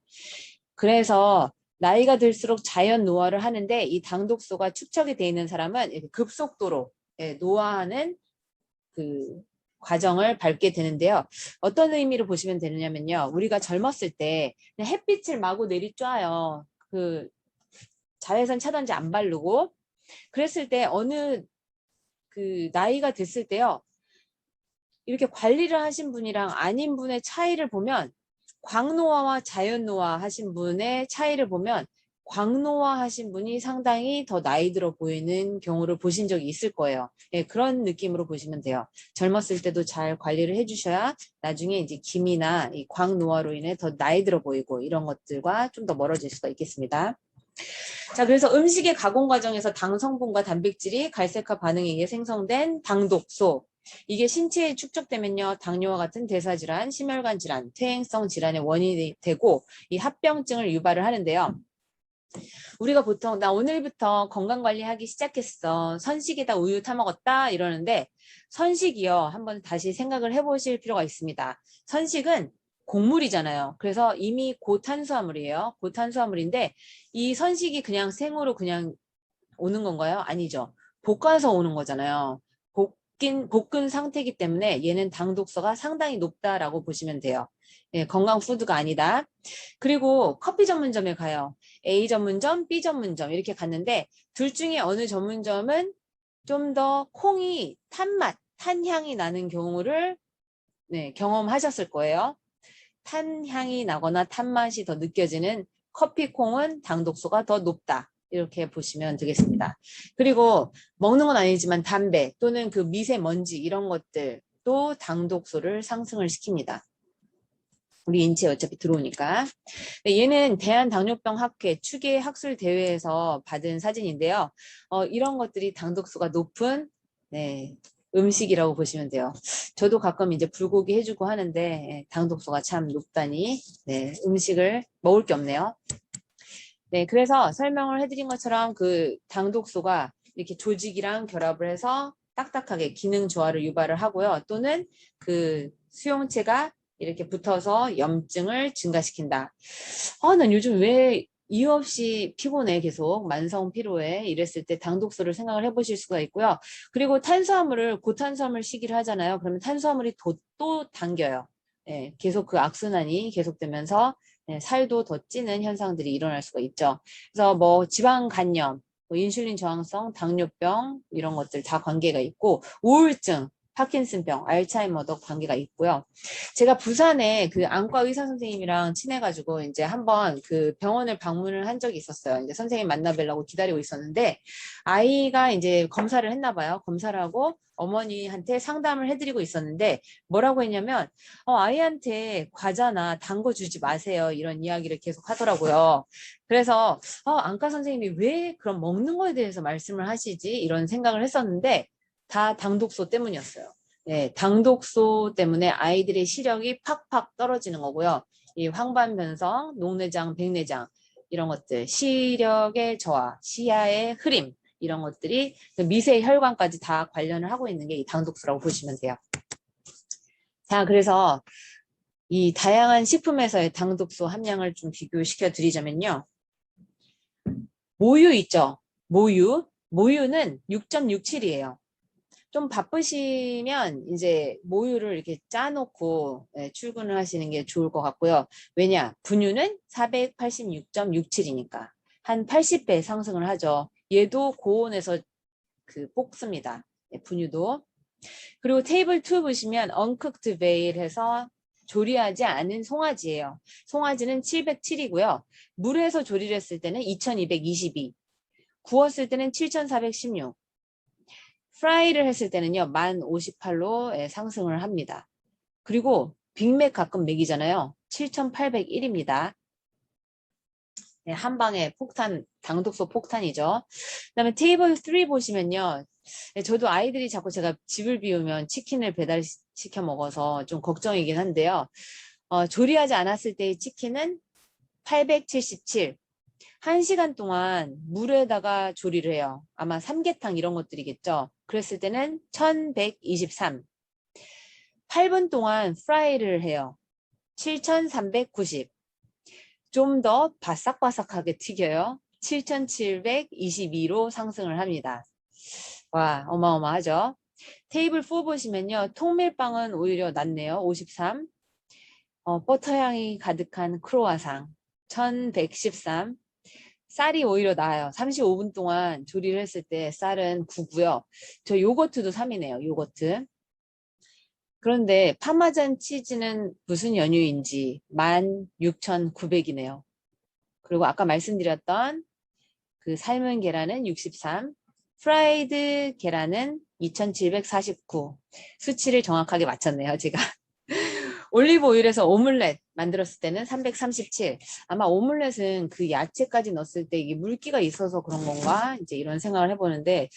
[SPEAKER 3] 그래서 나이가 들수록 자연 노화를 하는데 이 당독소가 축적이 돼 있는 사람은 급속도로 노화하는 그 과정을 밟게 되는데요. 어떤 의미로 보시면 되느냐면요. 우리가 젊었을 때 그냥 햇빛을 마구 내리쬐요. 그 자외선 차단제 안 바르고 그랬을 때 어느 그 나이가 됐을 때요. 이렇게 관리를 하신 분이랑 아닌 분의 차이를 보면 광노화와 자연노화 하신 분의 차이를 보면 광노화 하신 분이 상당히 더 나이 들어 보이는 경우를 보신 적이 있을 거예요. 예, 그런 느낌으로 보시면 돼요. 젊었을 때도 잘 관리를 해주셔야 나중에 이제 기미나 이 광노화로 인해 더 나이 들어 보이고 이런 것들과 좀 더 멀어질 수가 있겠습니다. 자, 그래서 음식의 가공 과정에서 당 성분과 단백질이 갈색화 반응에 의해 생성된 당독소. 이게 신체에 축적되면요, 당뇨와 같은 대사질환, 심혈관 질환, 퇴행성 질환의 원인이 되고 이 합병증을 유발을 하는데요. 우리가 보통 나 오늘부터 건강관리하기 시작했어. 선식에다 우유 타먹었다 이러는데 선식이요. 한번 다시 생각을 해보실 필요가 있습니다. 선식은 곡물이잖아요. 그래서 이미 고탄수화물이에요. 고탄수화물인데 이 선식이 그냥 생으로 그냥 오는 건가요? 아니죠. 볶아서 오는 거잖아요. 볶은 상태이기 때문에 얘는 당독소가 상당히 높다라고 보시면 돼요. 예, 건강 푸드가 아니다. 그리고 커피 전문점에 가요. A 전문점, B 전문점 이렇게 갔는데 둘 중에 어느 전문점은 좀 더 콩이 탄맛, 탄향이 나는 경우를 경험하셨을 거예요. 탄향이 나거나 탄맛이 더 느껴지는 커피콩은 당독소가 더 높다. 이렇게 보시면 되겠습니다. 그리고 먹는 건 아니지만 담배 또는 그 미세먼지 이런 것들도 당독소를 상승을 시킵니다. 우리 인체에 어차피 들어오니까. 얘는 대한당뇨병학회 추계 학술 대회에서 받은 사진인데요. 이런 것들이 당독소가 높은 음식이라고 보시면 돼요. 저도 가끔 이제 불고기 해주고 하는데 당독소가 참 높다니 음식을 먹을 게 없네요. 네, 그래서 설명을 해드린 것처럼 그 당독소가 이렇게 조직이랑 결합을 해서 딱딱하게 기능 저하를 유발을 하고요. 또는 그 수용체가 이렇게 붙어서 염증을 증가시킨다. 난 요즘 왜 이유 없이 피곤해 계속 만성 피로에 이랬을 때 당독소를 생각을 해보실 수가 있고요. 그리고 탄수화물을 고탄수화물 시기를 하잖아요. 그러면 탄수화물이 또 당겨요. 계속 그 악순환이 계속되면서 살도 더 찌는 현상들이 일어날 수가 있죠. 그래서 뭐 지방 간염, 인슐린 저항성, 당뇨병 이런 것들 다 관계가 있고 우울증, 파킨슨병, 알츠하이머도 관계가 있고요. 제가 부산에 그 안과 의사 선생님이랑 친해가지고 이제 한번 그 병원을 방문을 한 적이 있었어요. 이제 선생님 만나뵈려고 기다리고 있었는데 아이가 이제 검사를 했나 봐요. 검사를 하고 어머니한테 상담을 해드리고 있었는데 뭐라고 했냐면 아이한테 과자나 단 거 주지 마세요. 이런 이야기를 계속 하더라고요. 그래서 안과 선생님이 왜 그럼 먹는 거에 대해서 말씀을 하시지? 이런 생각을 했었는데 다 당독소 때문이었어요. 네, 당독소 때문에 아이들의 시력이 팍팍 떨어지는 거고요. 이 황반변성, 녹내장, 백내장 이런 것들, 시력의 저하, 시야의 흐림 이런 것들이 미세 혈관까지 다 관련을 하고 있는 게 이 당독소라고 보시면 돼요. 자, 그래서 이 다양한 식품에서의 당독소 함량을 좀 비교시켜 드리자면요. 모유 있죠? 모유는 6.67이에요. 좀 바쁘시면 이제 모유를 이렇게 짜놓고 출근을 하시는 게 좋을 것 같고요. 왜냐? 분유는 486.67이니까 한 80배 상승을 하죠. 얘도 고온에서 볶습니다. 분유도. 그리고 테이블 2 보시면 uncooked veal 해서 조리하지 않은 송아지예요. 송아지는 707이고요. 물에서 조리를 했을 때는 2222, 구웠을 때는 7416, 프라이를 했을 때는요 1058로 상승을 합니다. 그리고 빅맥 가끔 먹이잖아요. 7801입니다. 네, 한 방에 폭탄, 당독소 폭탄이죠. 그다음에 테이블 3 보시면요. 저도 아이들이 자꾸 제가 집을 비우면 치킨을 배달시켜 먹어서 좀 걱정이긴 한데요. 조리하지 않았을 때의 치킨은 877. 1시간 동안 물에다가 조리를 해요. 아마 삼계탕 이런 것들이겠죠. 그랬을 때는 1123. 8분 동안 프라이를 해요. 7390. 좀 더 바삭바삭하게 튀겨요. 7722로 상승을 합니다. 와, 어마어마하죠. 테이블 4 보시면요. 통밀빵은 오히려 낫네요. 53. 버터향이 가득한 크로와상 1113. 쌀이 오히려 나아요. 35분 동안 조리를 했을 때 쌀은 9고요. 저 요거트도 3이네요. 요거트. 그런데 파마잔 치즈는 무슨 연유인지 16,900이네요. 그리고 아까 말씀드렸던 그 삶은 계란은 63, 프라이드 계란은 2,749. 수치를 정확하게 맞췄네요, 제가. 올리브 오일에서 오믈렛 만들었을 때는 337. 아마 오믈렛은 그 야채까지 넣었을 때 이게 물기가 있어서 그런 건가? 이제 이런 생각을 해보는데,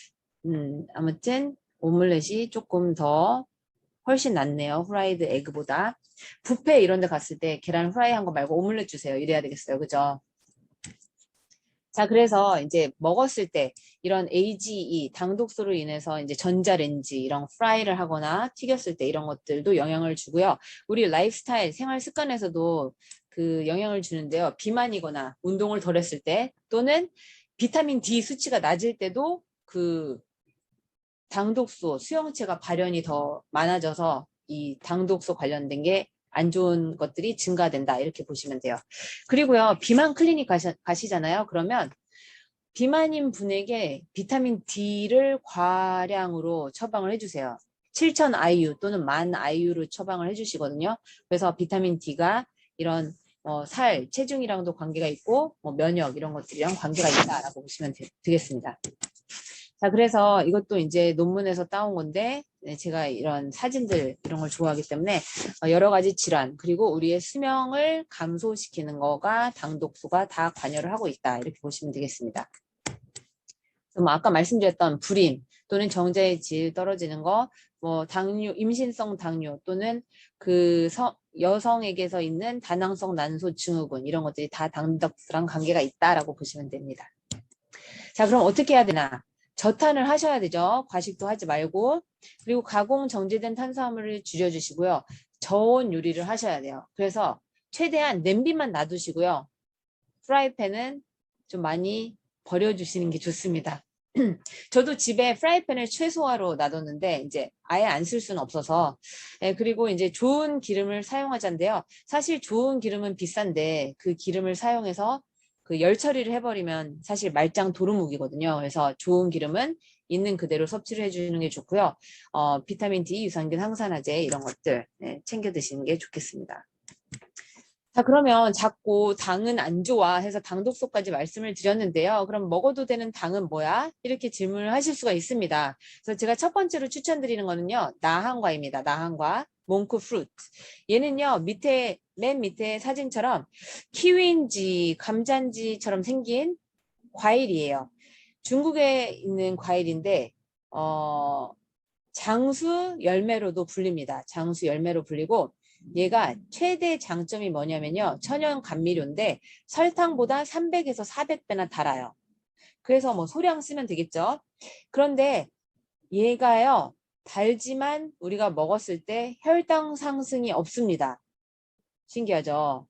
[SPEAKER 3] 아무튼 오믈렛이 조금 더 훨씬 낫네요. 프라이드 에그보다. 뷔페 이런 데 갔을 때 계란 프라이 한 거 말고 오믈렛 주세요. 이래야 되겠어요. 그죠? 자, 그래서 이제 먹었을 때 이런 AGE, 당독소로 인해서 이제 전자레인지 이런 프라이를 하거나 튀겼을 때 이런 것들도 영향을 주고요. 우리 라이프스타일, 생활 습관에서도 그 영향을 주는데요. 비만이거나 운동을 덜 했을 때 또는 비타민 D 수치가 낮을 때도 그 당독소, 수용체가 발현이 더 많아져서 이 당독소 관련된 게 안 좋은 것들이 증가된다. 이렇게 보시면 돼요. 그리고요. 비만 클리닉 가시잖아요. 그러면 비만인 분에게 비타민 D를 과량으로 처방을 해주세요. 7,000 IU 또는 10,000 IU로 처방을 해주시거든요. 그래서 비타민 D가 이런 살, 체중이랑도 관계가 있고 면역 이런 것들이랑 관계가 있다라고 보시면 되겠습니다. 자, 그래서 이것도 이제 논문에서 따온 건데 제가 이런 사진들 이런 걸 좋아하기 때문에 여러 가지 질환 그리고 우리의 수명을 감소시키는 거가 당독소가 다 관여를 하고 있다 이렇게 보시면 되겠습니다. 아까 말씀드렸던 불임 또는 정제의 질 떨어지는 거, 당뇨, 임신성 당뇨 또는 여성에게서 있는 다낭성 난소 증후군 이런 것들이 다 당독소랑 관계가 있다라고 보시면 됩니다. 자, 그럼 어떻게 해야 되나? 저탄을 하셔야 되죠. 과식도 하지 말고. 그리고 가공 정제된 탄수화물을 줄여주시고요. 저온 요리를 하셔야 돼요. 그래서 최대한 냄비만 놔두시고요. 프라이팬은 좀 많이 버려주시는 게 좋습니다. 저도 집에 프라이팬을 최소화로 놔뒀는데 이제 아예 안 쓸 수는 없어서 그리고 이제 좋은 기름을 사용하자는데요. 사실 좋은 기름은 비싼데 그 기름을 사용해서 그 열 처리를 해버리면 사실 말짱 도루묵이거든요. 그래서 좋은 기름은 있는 그대로 섭취를 해주는 게 좋고요. 비타민 D, 유산균, 항산화제 이런 것들 챙겨 드시는 게 좋겠습니다. 자, 그러면 자꾸 당은 안 좋아 해서 당독소까지 말씀을 드렸는데요. 그럼 먹어도 되는 당은 뭐야? 이렇게 질문을 하실 수가 있습니다. 그래서 제가 첫 번째로 추천드리는 거는요. 나한과입니다. 나한과. 몽크 프루트. 얘는요. 맨 밑에 사진처럼 키위인지 감자인지처럼 생긴 과일이에요. 중국에 있는 과일인데 장수 열매로도 불립니다. 장수 열매로 불리고 얘가 최대 장점이 뭐냐면요. 천연 감미료인데 설탕보다 300에서 400배나 달아요. 그래서 소량 쓰면 되겠죠. 그런데 얘가요. 달지만 우리가 먹었을 때 혈당 상승이 없습니다. 신기하죠?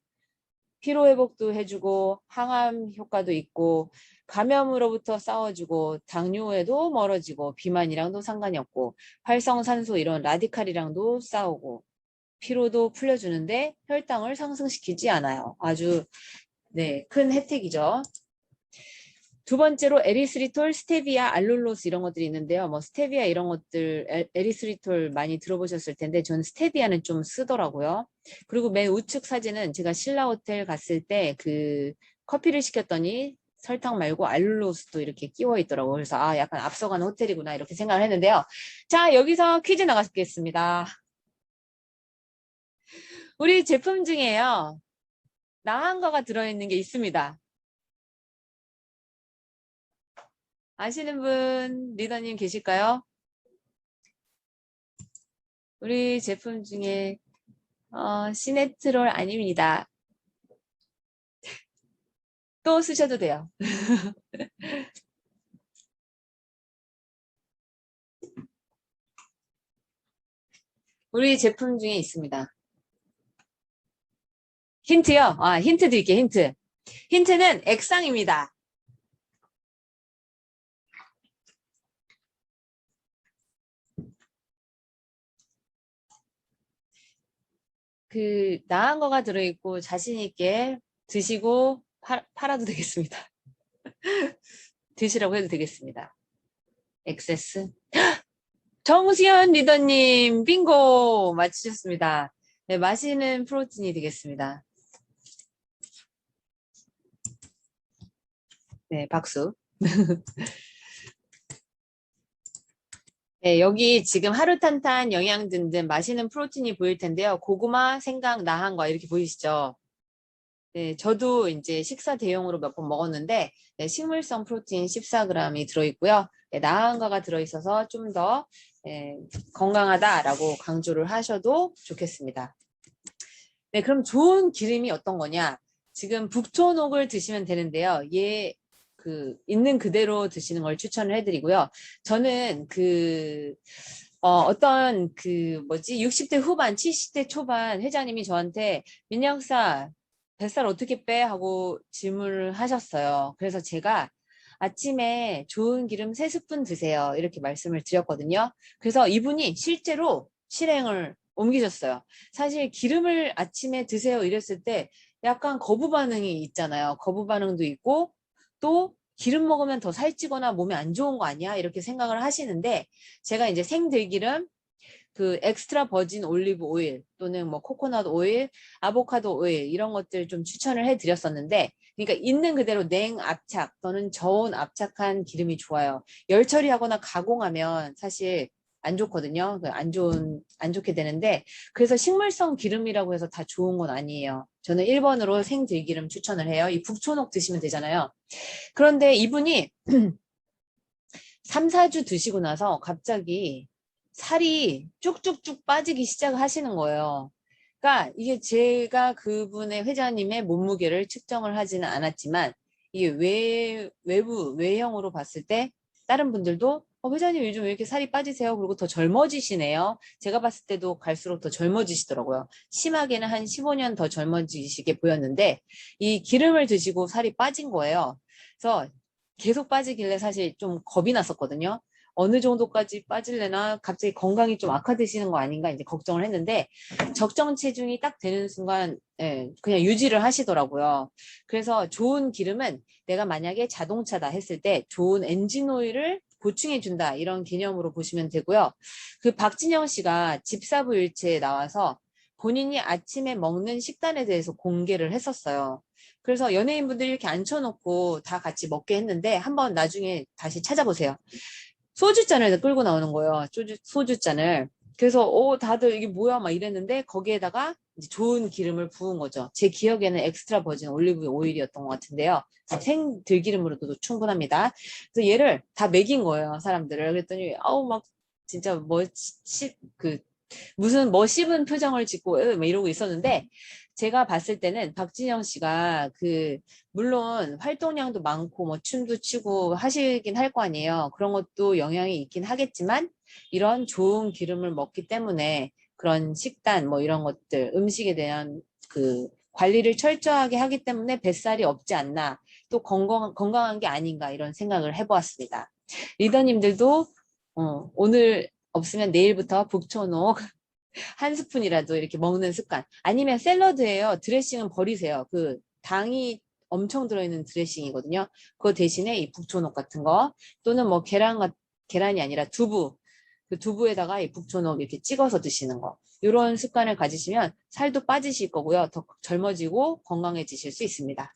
[SPEAKER 3] 피로 회복도 해주고 항암 효과도 있고 감염으로부터 싸워주고 당뇨에도 멀어지고 비만이랑도 상관이 없고 활성산소 이런 라디칼이랑도 싸우고 피로도 풀려주는데 혈당을 상승시키지 않아요. 아주 네, 큰 혜택이죠. 두 번째로 에리스리톨, 스테비아, 알룰로스 이런 것들이 있는데요. 뭐 스테비아 이런 것들, 에리스리톨 많이 들어보셨을 텐데 저는 스테비아는 좀 쓰더라고요. 그리고 맨 우측 사진은 제가 신라 호텔 갔을 때 그 커피를 시켰더니 설탕 말고 알룰로스도 이렇게 끼워 있더라고요. 그래서 아, 약간 앞서가는 호텔이구나 이렇게 생각을 했는데요. 자, 여기서 퀴즈 나가겠습니다. 우리 제품 중에요. 나한거가 들어있는 게 있습니다. 아시는 분 리더님 계실까요? 우리 제품 중에 시네트롤 아닙니다. 또 쓰셔도 돼요. 우리 제품 중에 있습니다. 힌트요? 아, 힌트 드릴게요. 힌트. 힌트는 액상입니다. 그 나은 거가 들어있고 자신 있게 드시고 팔아도 되겠습니다. 드시라고 해도 되겠습니다. 엑세스. 정수연 리더님 빙고 맞추셨습니다. 네, 마시는 프로틴이 되겠습니다. 네, 박수. 네, 여기 지금 하루탄탄 영양 든든 마시는 프로틴이 보일 텐데요. 고구마, 생강, 나한과 이렇게 보이시죠? 네, 저도 이제 식사 대용으로 몇 번 먹었는데 네, 식물성 프로틴 14g이 들어있고요. 네, 나한과가 들어있어서 좀 더 건강하다라고 강조를 하셔도 좋겠습니다. 네, 그럼 좋은 기름이 어떤 거냐? 지금 북초녹을 드시면 되는데요. 있는 그대로 드시는 걸 추천을 해드리고요. 저는 어떤 60대 후반, 70대 초반 회장님이 저한테 민영사 뱃살 어떻게 빼? 하고 질문을 하셨어요. 그래서 제가 아침에 좋은 기름 3스푼 드세요. 이렇게 말씀을 드렸거든요. 그래서 이분이 실제로 실행을 옮기셨어요. 사실 기름을 아침에 드세요 이랬을 때 약간 거부 반응이 있잖아요. 거부 반응도 있고 또 기름 먹으면 더 살찌거나 몸에 안 좋은 거 아니야? 이렇게 생각을 하시는데 제가 이제 생들기름 그 엑스트라 버진 올리브 오일 또는 뭐 코코넛 오일, 아보카도 오일 이런 것들 좀 추천을 해드렸었는데 그러니까 있는 그대로 냉압착 또는 저온 압착한 기름이 좋아요. 열 처리하거나 가공하면 사실 안 좋거든요. 안 좋게 되는데 그래서 식물성 기름이라고 해서 다 좋은 건 아니에요. 저는 1번으로 생들기름 추천을 해요. 이 북초녹 드시면 되잖아요. 그런데 이분이 3, 4주 드시고 나서 갑자기 살이 쭉쭉쭉 빠지기 시작하시는 거예요. 그러니까 이게 제가 그분의 회장님의 몸무게를 측정을 하지는 않았지만 이게 외형으로 봤을 때 다른 분들도 회장님 요즘 왜 이렇게 살이 빠지세요? 그리고 더 젊어지시네요. 제가 봤을 때도 갈수록 더 젊어지시더라고요. 심하게는 한 15년 더 젊어지시게 보였는데 이 기름을 드시고 살이 빠진 거예요. 그래서 계속 빠지길래 사실 좀 겁이 났었거든요. 어느 정도까지 빠질래나 갑자기 건강이 좀 악화되시는 거 아닌가 이제 걱정을 했는데 적정 체중이 딱 되는 순간 그냥 유지를 하시더라고요. 그래서 좋은 기름은 내가 만약에 자동차다 했을 때 좋은 엔진 오일을 보충해 준다 이런 개념으로 보시면 되고요. 그 박진영 씨가 집사부일체에 나와서 본인이 아침에 먹는 식단에 대해서 공개를 했었어요. 그래서 연예인분들이 이렇게 앉혀놓고 다 같이 먹게 했는데 한번 나중에 다시 찾아보세요. 소주잔을 끌고 나오는 거예요. 소주잔을. 그래서 다들 이게 뭐야 막 이랬는데 거기에다가 이제 좋은 기름을 부은 거죠. 제 기억에는 엑스트라 버진 올리브 오일이었던 것 같은데요. 생 들기름으로도 충분합니다. 그래서 얘를 다 먹인 거예요, 사람들을. 그랬더니 막 진짜 무슨 씹은 표정을 짓고 막 이러고 있었는데 제가 봤을 때는 박진영 씨가 물론 활동량도 많고 뭐 춤도 추고 하시긴 할 거 아니에요. 그런 것도 영향이 있긴 하겠지만 이런 좋은 기름을 먹기 때문에 그런 식단 뭐 이런 것들 음식에 대한 관리를 철저하게 하기 때문에 뱃살이 없지 않나 또 건강한 게 아닌가 이런 생각을 해보았습니다. 리더님들도 오늘 없으면 내일부터 북초녹 한 스푼이라도 이렇게 먹는 습관. 아니면 샐러드예요. 드레싱은 버리세요. 당이 엄청 들어있는 드레싱이거든요. 그거 대신에 이 북초녹 같은 거 또는 뭐 계란이 아니라 두부. 그 두부에다가 이 북초녹 이렇게 찍어서 드시는 거. 이런 습관을 가지시면 살도 빠지실 거고요. 더 젊어지고 건강해지실 수 있습니다.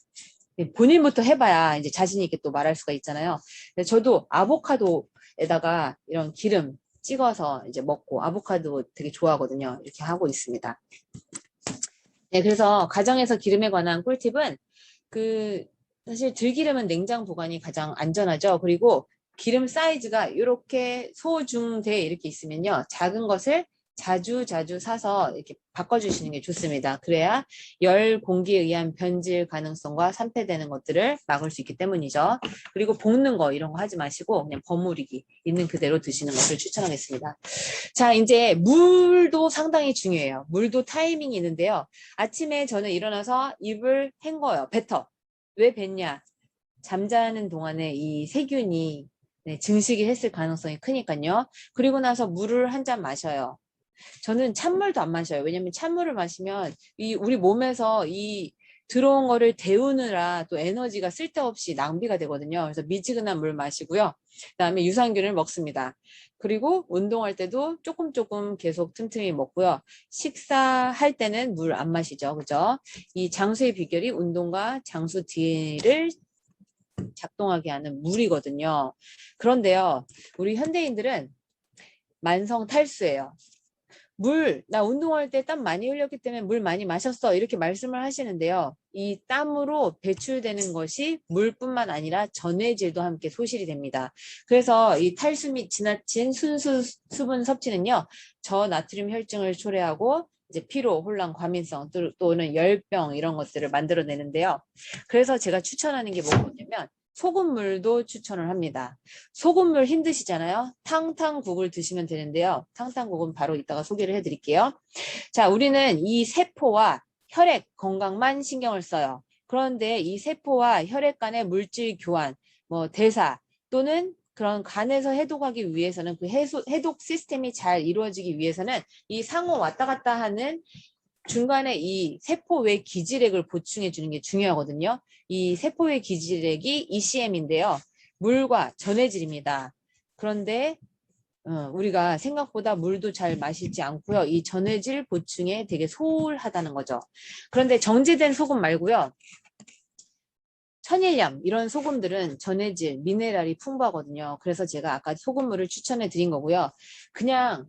[SPEAKER 3] 본인부터 해봐야 이제 자신 있게 또 말할 수가 있잖아요. 저도 아보카도에다가 이런 기름 찍어서 이제 먹고 아보카도 되게 좋아하거든요. 이렇게 하고 있습니다. 네, 그래서 가정에서 기름에 관한 꿀팁은 사실 들기름은 냉장 보관이 가장 안전하죠. 그리고 기름 사이즈가 이렇게 소, 중, 대 이렇게 있으면요. 작은 것을 자주 사서 이렇게 바꿔주시는 게 좋습니다. 그래야 열, 공기에 의한 변질 가능성과 산패되는 것들을 막을 수 있기 때문이죠. 그리고 볶는 거 이런 거 하지 마시고 그냥 버무리기 있는 그대로 드시는 것을 추천하겠습니다. 자, 이제 물도 상당히 중요해요. 물도 타이밍이 있는데요. 아침에 저는 일어나서 입을 헹궈요. 뱉어. 왜 뱉냐? 잠자는 동안에 이 세균이 증식이 했을 가능성이 크니까요. 그리고 나서 물을 한 잔 마셔요. 저는 찬물도 안 마셔요. 왜냐면 찬물을 마시면 우리 몸에서 들어온 거를 데우느라 또 에너지가 쓸데없이 낭비가 되거든요. 그래서 미지근한 물 마시고요. 그다음에 유산균을 먹습니다. 그리고 운동할 때도 조금 계속 틈틈이 먹고요. 식사할 때는 물 안 마시죠. 그죠? 이 장수의 비결이 운동과 장수 뒤를 작동하게 하는 물이거든요. 그런데요, 우리 현대인들은 만성 탈수예요. 나 운동할 때 땀 많이 흘렸기 때문에 물 많이 마셨어. 이렇게 말씀을 하시는데요. 이 땀으로 배출되는 것이 물뿐만 아니라 전해질도 함께 소실이 됩니다. 그래서 이 탈수 및 지나친 순수 수분 섭취는요. 저나트륨 혈증을 초래하고 이제 피로, 혼란, 과민성 또는 열병 이런 것들을 만들어내는데요. 그래서 제가 추천하는 게 뭐냐면 소금물도 추천을 합니다. 소금물 힘드시잖아요. 탕탕국을 드시면 되는데요. 탕탕국은 바로 이따가 소개를 해드릴게요. 자, 우리는 이 세포와 혈액 건강만 신경을 써요. 그런데 이 세포와 혈액 간의 물질 교환, 뭐 대사 또는 그런 간에서 해독하기 위해서는 해독 시스템이 잘 이루어지기 위해서는 이 상호 왔다 갔다 하는 중간에 이 세포외 기질액을 보충해 주는 게 중요하거든요. 이 세포외 기질액이 ECM인데요. 물과 전해질입니다. 그런데 우리가 생각보다 물도 잘 마시지 않고요. 이 전해질 보충에 되게 소홀하다는 거죠. 그런데 정제된 소금 말고요. 천일염 이런 소금들은 전해질, 미네랄이 풍부하거든요. 그래서 제가 아까 소금물을 추천해 드린 거고요. 그냥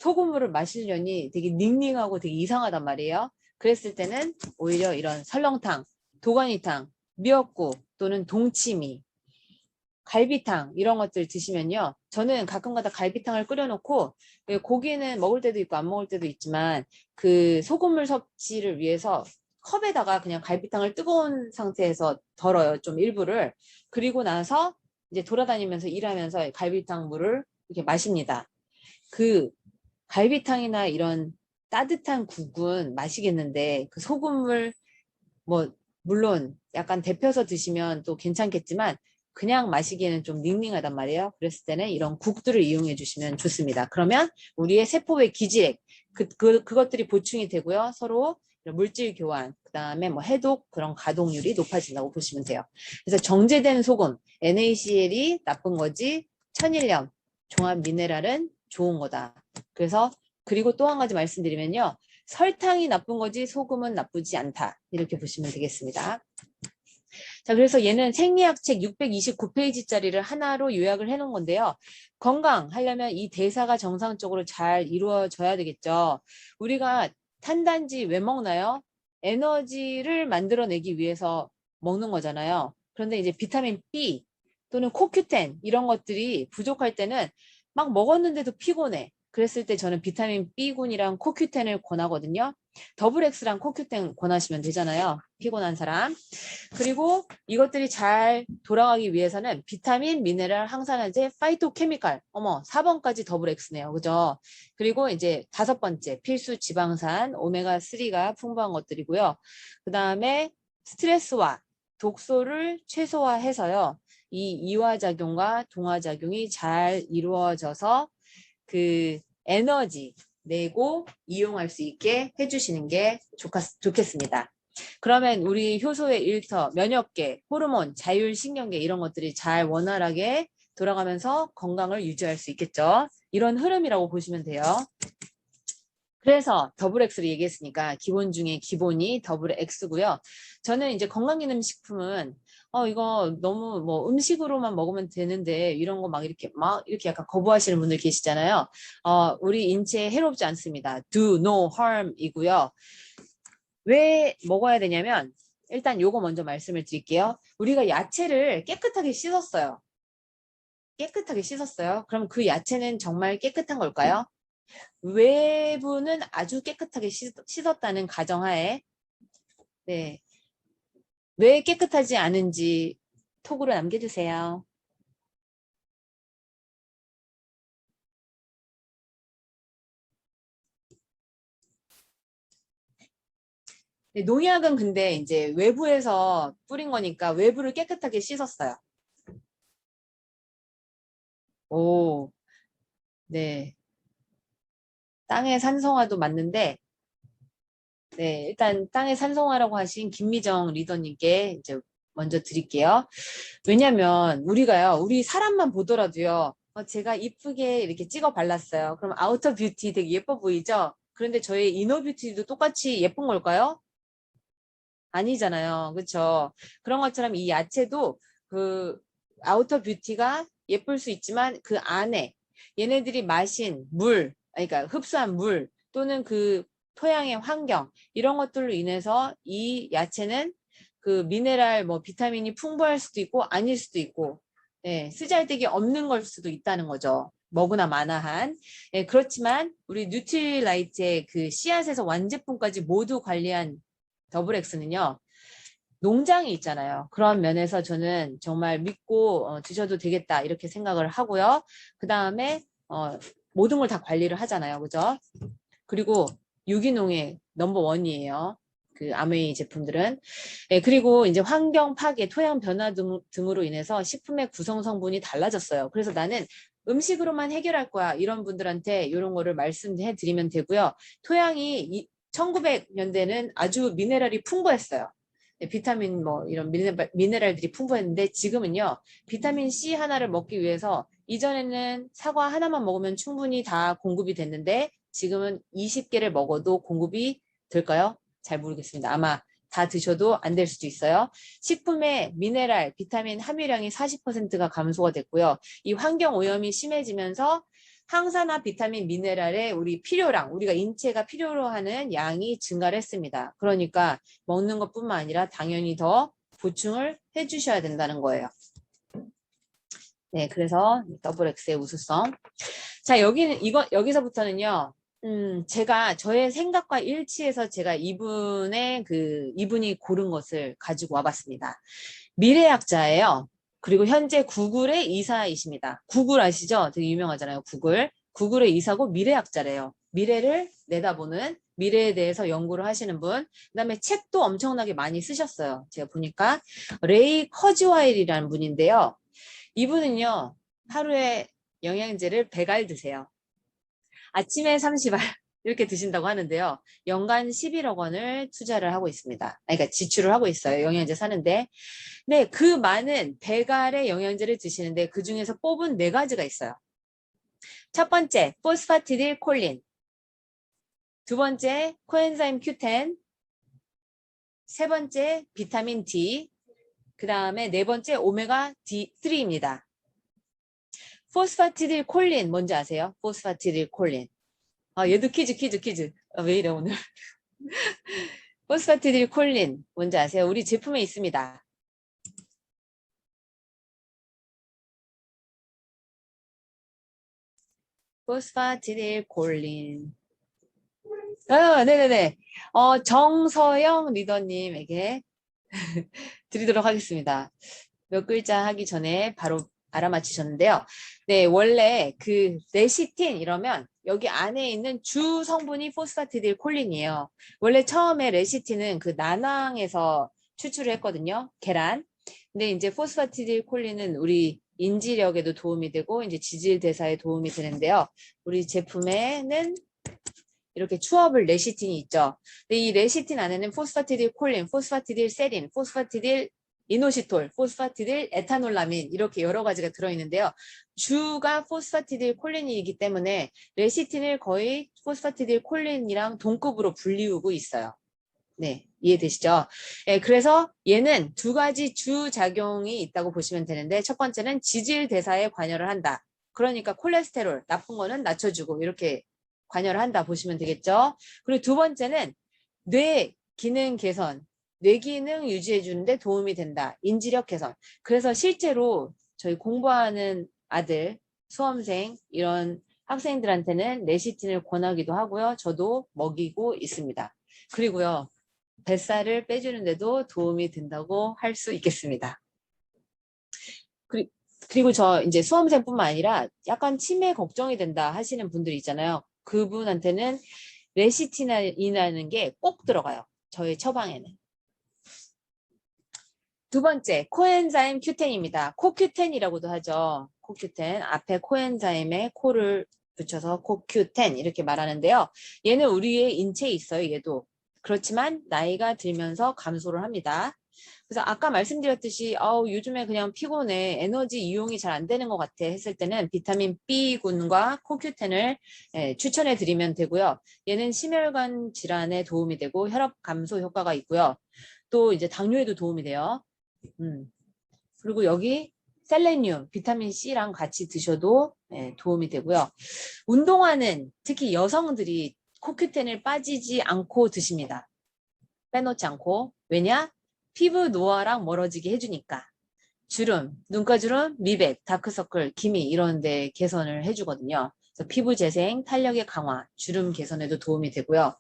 [SPEAKER 3] 소금물을 마시려니 되게 닝닝하고 되게 이상하단 말이에요. 그랬을 때는 오히려 이런 설렁탕, 도가니탕, 미역국 또는 동치미, 갈비탕 이런 것들 드시면요. 저는 가끔가다 갈비탕을 끓여놓고 고기는 먹을 때도 있고 안 먹을 때도 있지만 소금물 섭취를 위해서 컵에다가 그냥 갈비탕을 뜨거운 상태에서 덜어요. 좀 일부를. 그리고 나서 이제 돌아다니면서 일하면서 갈비탕 물을 이렇게 마십니다. 갈비탕이나 이런 따뜻한 국은 마시겠는데 소금물 물론 약간 데펴서 드시면 또 괜찮겠지만 그냥 마시기에는 좀 닝닝하단 말이에요. 그랬을 때는 이런 국들을 이용해 주시면 좋습니다. 그러면 우리의 세포의 기질액 그것들이 보충이 되고요. 서로 물질 교환, 그다음에 해독 그런 가동률이 높아진다고 보시면 돼요. 그래서 정제된 소금, NaCl이 나쁜 거지 천일염, 종합 미네랄은 좋은 거다. 그리고 또 한 가지 말씀드리면요. 설탕이 나쁜 거지 소금은 나쁘지 않다. 이렇게 보시면 되겠습니다. 자, 그래서 얘는 생리학책 629페이지짜리를 하나로 요약을 해놓은 건데요. 건강하려면 이 대사가 정상적으로 잘 이루어져야 되겠죠. 우리가 탄단지 왜 먹나요? 에너지를 만들어내기 위해서 먹는 거잖아요. 그런데 이제 비타민 B 또는 코큐텐 이런 것들이 부족할 때는 막 먹었는데도 피곤해. 그랬을 때 저는 비타민 B군이랑 코큐텐을 권하거든요. 더블 X랑 코큐텐 권하시면 되잖아요. 피곤한 사람. 그리고 이것들이 잘 돌아가기 위해서는 비타민, 미네랄, 항산화제, 파이토케미칼. 어머, 4번까지 더블 X네요. 그죠? 그리고 이제 5번째, 필수 지방산, 오메가3가 풍부한 것들이고요. 그 다음에 스트레스와 독소를 최소화해서요. 이 이화작용과 동화작용이 잘 이루어져서 그 에너지 내고 이용할 수 있게 해주시는 게 좋겠습니다. 그러면 우리 효소의 일터, 면역계, 호르몬, 자율신경계 이런 것들이 잘 원활하게 돌아가면서 건강을 유지할 수 있겠죠. 이런 흐름이라고 보시면 돼요. 그래서 더블 X를 얘기했으니까 기본 중에 기본이 더블 X고요. 저는 이제 건강기능식품은 이거 너무 뭐 음식으로만 먹으면 되는데 이런 거 막 이렇게 약간 거부하시는 분들 계시잖아요. 우리 인체에 해롭지 않습니다. Do no harm이고요. 왜 먹어야 되냐면 일단 요거 먼저 말씀을 드릴게요. 우리가 야채를 깨끗하게 씻었어요. 깨끗하게 씻었어요. 그럼 그 야채는 정말 깨끗한 걸까요? 외부는 아주 깨끗하게 씻었다는 가정하에 네. 왜 깨끗하지 않은지 톡으로 남겨주세요. 네, 농약은 근데 이제 외부에서 뿌린 거니까 외부를 깨끗하게 씻었어요. 오, 네. 땅의 산성화도 맞는데 네, 일단 땅의 산성화라고 하신 김미정 리더님께 이제 먼저 드릴게요. 왜냐면 우리가요, 우리 사람만 보더라도요, 제가 이쁘게 이렇게 찍어 발랐어요. 그럼 아우터 뷰티 되게 예뻐 보이죠? 그런데 저희 이너 뷰티도 똑같이 예쁜 걸까요? 아니잖아요. 그렇죠? 그런 것처럼 이 야채도 그 아우터 뷰티가 예쁠 수 있지만 그 안에 얘네들이 마신 물, 그러니까 흡수한 물 또는 그 토양의 환경 이런 것들로 인해서 이 야채는 그 미네랄 뭐 비타민이 풍부할 수도 있고 아닐 수도 있고 쓰잘데기 없는 걸 수도 있다는 거죠. 뭐구나 마나한. 그렇지만 우리 뉴트리라이트의 그 씨앗에서 완제품까지 모두 관리한 더블 X는요. 농장이 있잖아요. 그런 면에서 저는 정말 믿고 드셔도 되겠다 이렇게 생각을 하고요. 그 다음에 모든 걸 다 관리를 하잖아요. 그죠? 그리고 유기농의 넘버원이에요. 그 아메이 제품들은. 그리고 이제 환경 파괴, 토양 변화 등으로 인해서 식품의 구성 성분이 달라졌어요. 그래서 나는 음식으로만 해결할 거야. 이런 분들한테 이런 거를 말씀해 드리면 되고요. 토양이 1900년대는 아주 미네랄이 풍부했어요. 비타민 뭐 이런 미네랄들이 풍부했는데 지금은요. 비타민 C 하나를 먹기 위해서 이전에는 사과 하나만 먹으면 충분히 다 공급이 됐는데 지금은 20개를 먹어도 공급이 될까요? 잘 모르겠습니다. 아마 다 드셔도 안 될 수도 있어요. 식품의 미네랄, 비타민 함유량이 40%가 감소가 됐고요. 이 환경 오염이 심해지면서 항산화, 비타민, 미네랄의 우리 필요량, 우리가 인체가 필요로 하는 양이 증가를 했습니다. 그러니까 먹는 것뿐만 아니라 당연히 더 보충을 해주셔야 된다는 거예요. 네, 그래서 더블 X의 우수성. 자, 여기서부터는요. 제가 저의 생각과 일치해서 제가 이분이 고른 것을 가지고 와봤습니다. 미래학자예요. 그리고 현재 구글의 이사이십니다. 구글 아시죠? 되게 유명하잖아요. 구글의 이사고 미래학자래요. 미래를 내다보는 미래에 대해서 연구를 하시는 분. 그다음에 책도 엄청나게 많이 쓰셨어요. 제가 보니까 레이 커즈와일이라는 분인데요. 이분은요. 하루에 영양제를 100알 드세요. 아침에 30알 이렇게 드신다고 하는데요. 연간 11억 원을 투자를 하고 있습니다. 그러니까 지출을 하고 있어요. 영양제 사는데. 네, 그 많은 100알의 영양제를 드시는데 그 중에서 뽑은 4가지가 있어요. 첫 번째, 포스파티딜 콜린. 두 번째, 코엔자임 Q10. 세 번째, 비타민 D. 그 다음에 네 번째, 오메가 D3입니다. 포스파티딜 콜린 뭔지 아세요? 포스파티딜 콜린. 얘도 퀴즈. 왜 이래 오늘. 포스파티딜 콜린 뭔지 아세요? 우리 제품에 있습니다. 포스파티딜콜린. 네네네. 정서영 리더님에게 드리도록 하겠습니다. 몇 글자 하기 전에 바로 알아맞히셨는데요. 네, 원래 그 레시틴 이러면 여기 안에 있는 주 성분이 포스파티딜콜린이에요. 원래 처음에 레시틴은 그 난황에서 추출을 했거든요. 계란. 근데 이제 포스파티딜콜린은 우리 인지력에도 도움이 되고 이제 지질 대사에 도움이 되는데요. 우리 제품에는 이렇게 추업을 레시틴이 있죠. 근데 이 레시틴 안에는 포스파티딜콜린, 포스파티딜세린, 포스파티딜 이노시톨, 포스파티딜 에타놀라민 이렇게 여러 가지가 들어있는데요. 주가 포스파티딜콜린이기 때문에 레시틴을 거의 포스파티딜콜린이랑 동급으로 분리우고 있어요. 네, 이해되시죠? 네, 그래서 얘는 두 가지 주작용이 있다고 보시면 되는데 첫 번째는 지질 대사에 관여를 한다. 그러니까 콜레스테롤, 나쁜 거는 낮춰주고 이렇게 관여를 한다 보시면 되겠죠? 그리고 두 번째는 뇌 기능 개선, 뇌 기능 유지해 주는데 도움이 된다. 인지력 개선. 그래서 실제로 저희 공부하는 아들, 수험생 이런 학생들한테는 레시틴을 권하기도 하고요. 저도 먹이고 있습니다. 그리고요. 뱃살을 빼주는데도 도움이 된다고 할 수 있겠습니다. 그리고 저 이제 수험생뿐만 아니라 약간 치매 걱정이 된다 하시는 분들이 있잖아요. 그분한테는 레시틴이라는 게 꼭 들어가요. 저의 처방에는. 두 번째, 코엔자임 Q10입니다. 코Q10이라고도 하죠. 코Q10. 앞에 코엔자임에 코를 붙여서 코Q10 이렇게 말하는데요. 얘는 우리의 인체에 있어요. 얘도. 그렇지만 나이가 들면서 감소를 합니다. 그래서 아까 말씀드렸듯이 요즘에 그냥 피곤해, 에너지 이용이 잘 안 되는 것 같아 했을 때는 비타민 B군과 코큐텐을 추천해 드리면 되고요. 얘는 심혈관 질환에 도움이 되고 혈압 감소 효과가 있고요. 또 이제 당뇨에도 도움이 돼요. 그리고 여기 셀레늄, 비타민 C랑 같이 드셔도 도움이 되고요. 운동화는 특히 여성들이 코큐텐을 빠지지 않고 드십니다. 빼놓지 않고. 왜냐? 피부 노화랑 멀어지게 해주니까. 주름, 눈가주름, 미백, 다크서클, 기미 이런 데 개선을 해주거든요. 그래서 피부 재생, 탄력의 강화, 주름 개선에도 도움이 되고요.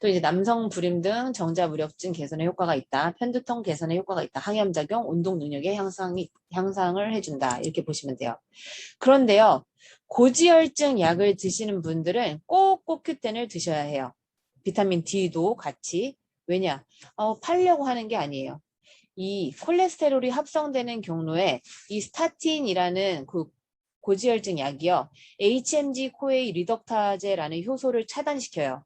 [SPEAKER 3] 또 이제 남성 불임 등 정자무력증 개선에 효과가 있다. 편두통 개선에 효과가 있다. 항염작용, 운동 능력의 향상을 해준다. 이렇게 보시면 돼요. 그런데요. 고지혈증 약을 드시는 분들은 꼭 코큐텐을 드셔야 해요. 비타민 D도 같이. 왜냐? 팔려고 하는 게 아니에요. 이 콜레스테롤이 합성되는 경로에 이 스타틴이라는 그 고지혈증 약이요. HMG-CoA 리덕타제라는 효소를 차단시켜요.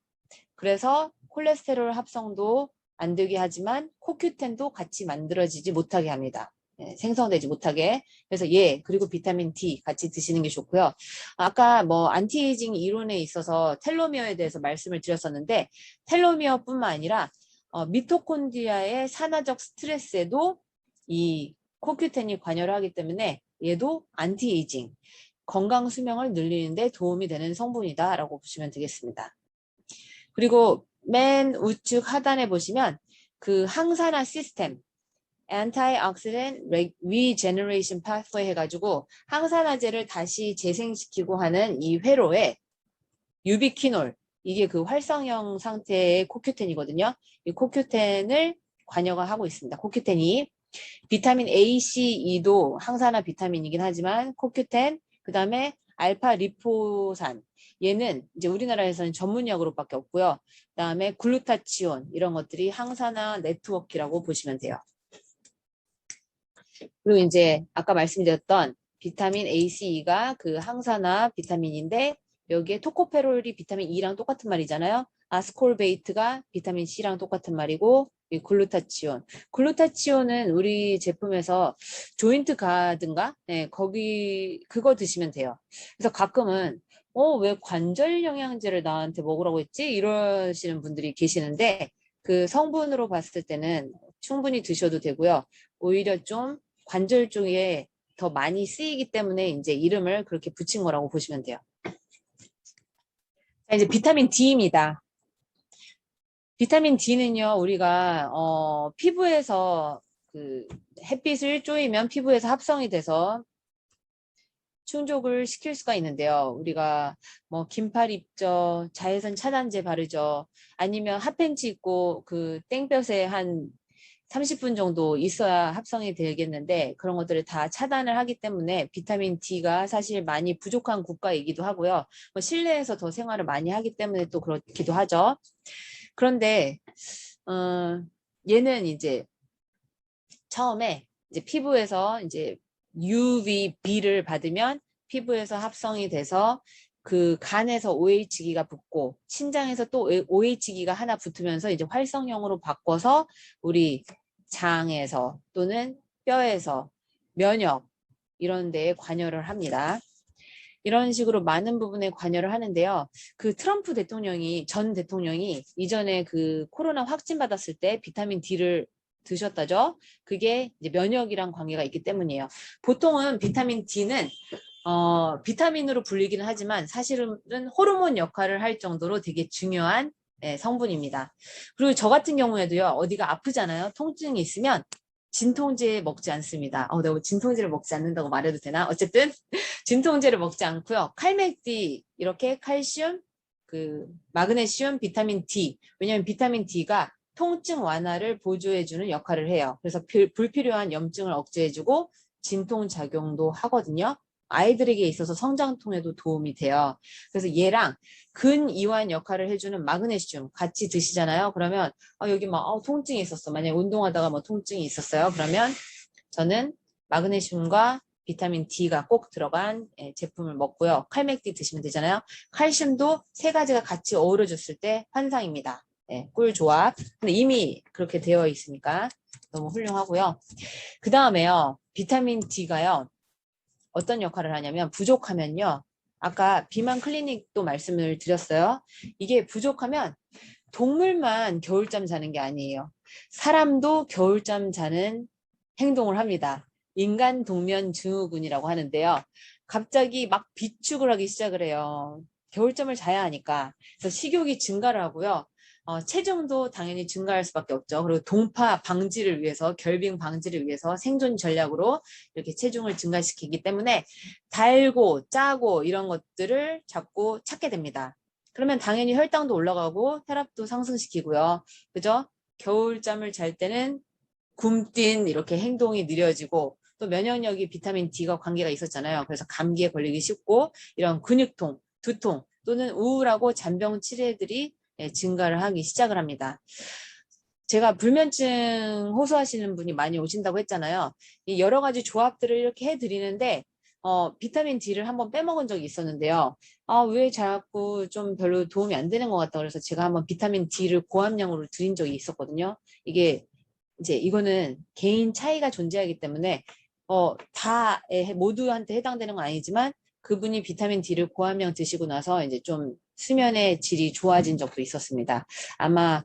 [SPEAKER 3] 그래서 콜레스테롤 합성도 안 되게 하지만 코큐텐도 같이 만들어지지 못하게 합니다. 생성되지 못하게. 그래서 그리고 비타민 D 같이 드시는 게 좋고요. 아까 뭐 안티에이징 이론에 있어서 텔로미어에 대해서 말씀을 드렸었는데 텔로미어뿐만 아니라 미토콘드리아의 산화적 스트레스에도 이 코큐텐이 관여를 하기 때문에 얘도 안티에이징, 건강 수명을 늘리는 데 도움이 되는 성분이다라고 보시면 되겠습니다. 그리고 맨 우측 하단에 보시면 그 항산화 시스템, Antioxidant Regeneration Pathway 해가지고 항산화제를 다시 재생시키고 하는 이 회로에 유비퀴놀, 이게 그 활성형 상태의 코큐텐이거든요. 이 코큐텐을 관여가 하고 있습니다. 코큐텐이 비타민 A, C, E도 항산화 비타민이긴 하지만 코큐텐, 그 다음에 알파 리포산, 얘는 이제 우리나라에서는 전문약으로밖에 없고요. 그 다음에 글루타치온, 이런 것들이 항산화 네트워크라고 보시면 돼요. 그리고 이제 아까 말씀드렸던 비타민 A, C, E가 그 항산화 비타민인데 여기에 토코페롤이 비타민 E랑 똑같은 말이잖아요. 아스콜베이트가 비타민 C랑 똑같은 말이고 이 글루타치온. 글루타치온은 우리 제품에서 조인트 가든가 거기 그거 드시면 돼요. 그래서 가끔은 왜 관절 영양제를 나한테 먹으라고 했지? 이러시는 분들이 계시는데 그 성분으로 봤을 때는 충분히 드셔도 되고요. 오히려 좀 관절 쪽에 더 많이 쓰이기 때문에 이제 이름을 그렇게 붙인 거라고 보시면 돼요. 자, 이제 비타민 D입니다. 비타민 D는요, 우리가 피부에서 그 햇빛을 쪼이면 피부에서 합성이 돼서 충족을 시킬 수가 있는데요. 우리가 뭐 긴팔 입죠, 자외선 차단제 바르죠, 아니면 핫팬츠 입고 그 땡볕에 한 30분 정도 있어야 합성이 되겠는데 그런 것들을 다 차단을 하기 때문에 비타민 D가 사실 많이 부족한 국가이기도 하고요. 뭐 실내에서 더 생활을 많이 하기 때문에 또 그렇기도 하죠. 그런데 얘는 이제 처음에 이제 피부에서 이제 UVB를 받으면 피부에서 합성이 돼서 그 간에서 OH기가 붙고 신장에서 또 OH기가 하나 붙으면서 이제 활성형으로 바꿔서 우리 장에서 또는 뼈에서 면역 이런 데에 관여를 합니다. 이런 식으로 많은 부분에 관여를 하는데요. 그 트럼프 대통령이 전 대통령이 이전에 그 코로나 확진 받았을 때 비타민 D를 드셨다죠. 그게 이제 면역이랑 관계가 있기 때문이에요. 보통은 비타민 D는 비타민으로 불리기는 하지만 사실은 호르몬 역할을 할 정도로 되게 중요한 성분입니다. 그리고 저 같은 경우에도요. 어디가 아프잖아요. 통증이 있으면 진통제 먹지 않습니다. 내가 진통제를 먹지 않는다고 말해도 되나? 어쨌든 진통제를 먹지 않고요. 칼맥디 이렇게 칼슘, 그 마그네슘, 비타민 D. 왜냐하면 비타민 D가 통증 완화를 보조해주는 역할을 해요. 그래서 불필요한 염증을 억제해주고 진통 작용도 하거든요. 아이들에게 있어서 성장통에도 도움이 돼요. 그래서 얘랑 근이완 역할을 해주는 마그네슘 같이 드시잖아요. 그러면 여기 막 통증이 있었어. 만약에 운동하다가 뭐 통증이 있었어요. 그러면 저는 마그네슘과 비타민 D가 꼭 들어간 제품을 먹고요. 칼맥디 드시면 되잖아요. 칼슘도 세 가지가 같이 어우러졌을 때 환상입니다. 꿀 조합. 근데 이미 그렇게 되어 있으니까 너무 훌륭하고요. 그 다음에요. 비타민 D가요. 어떤 역할을 하냐면 부족하면요. 아까 비만 클리닉도 말씀을 드렸어요. 이게 부족하면 동물만 겨울잠 자는 게 아니에요. 사람도 겨울잠 자는 행동을 합니다. 인간 동면 증후군이라고 하는데요. 갑자기 막 비축을 하기 시작을 해요. 겨울잠을 자야 하니까. 그래서 식욕이 증가를 하고요. 체중도 당연히 증가할 수밖에 없죠. 그리고 동파 방지를 위해서, 결빙 방지를 위해서 생존 전략으로 이렇게 체중을 증가시키기 때문에 달고 짜고 이런 것들을 자꾸 찾게 됩니다. 그러면 당연히 혈당도 올라가고 혈압도 상승시키고요. 그죠? 겨울잠을 잘 때는 굼띤 이렇게 행동이 느려지고 또 면역력이 비타민 D가 관계가 있었잖아요. 그래서 감기에 걸리기 쉽고 이런 근육통, 두통 또는 우울하고 잔병 치레들이 증가를 하기 시작을 합니다. 제가 불면증 호소하시는 분이 많이 오신다고 했잖아요. 이 여러 가지 조합들을 이렇게 해드리는데 비타민 D를 한번 빼먹은 적이 있었는데요. 왜 자꾸 좀 별로 도움이 안 되는 것 같다 그래서 제가 한번 비타민 D를 고함량으로 드린 적이 있었거든요. 이게 이제 이거는 개인 차이가 존재하기 때문에 다 모두한테 해당되는 건 아니지만 그분이 비타민 D를 고함량 드시고 나서 이제 좀 수면의 질이 좋아진 적도 있었습니다. 아마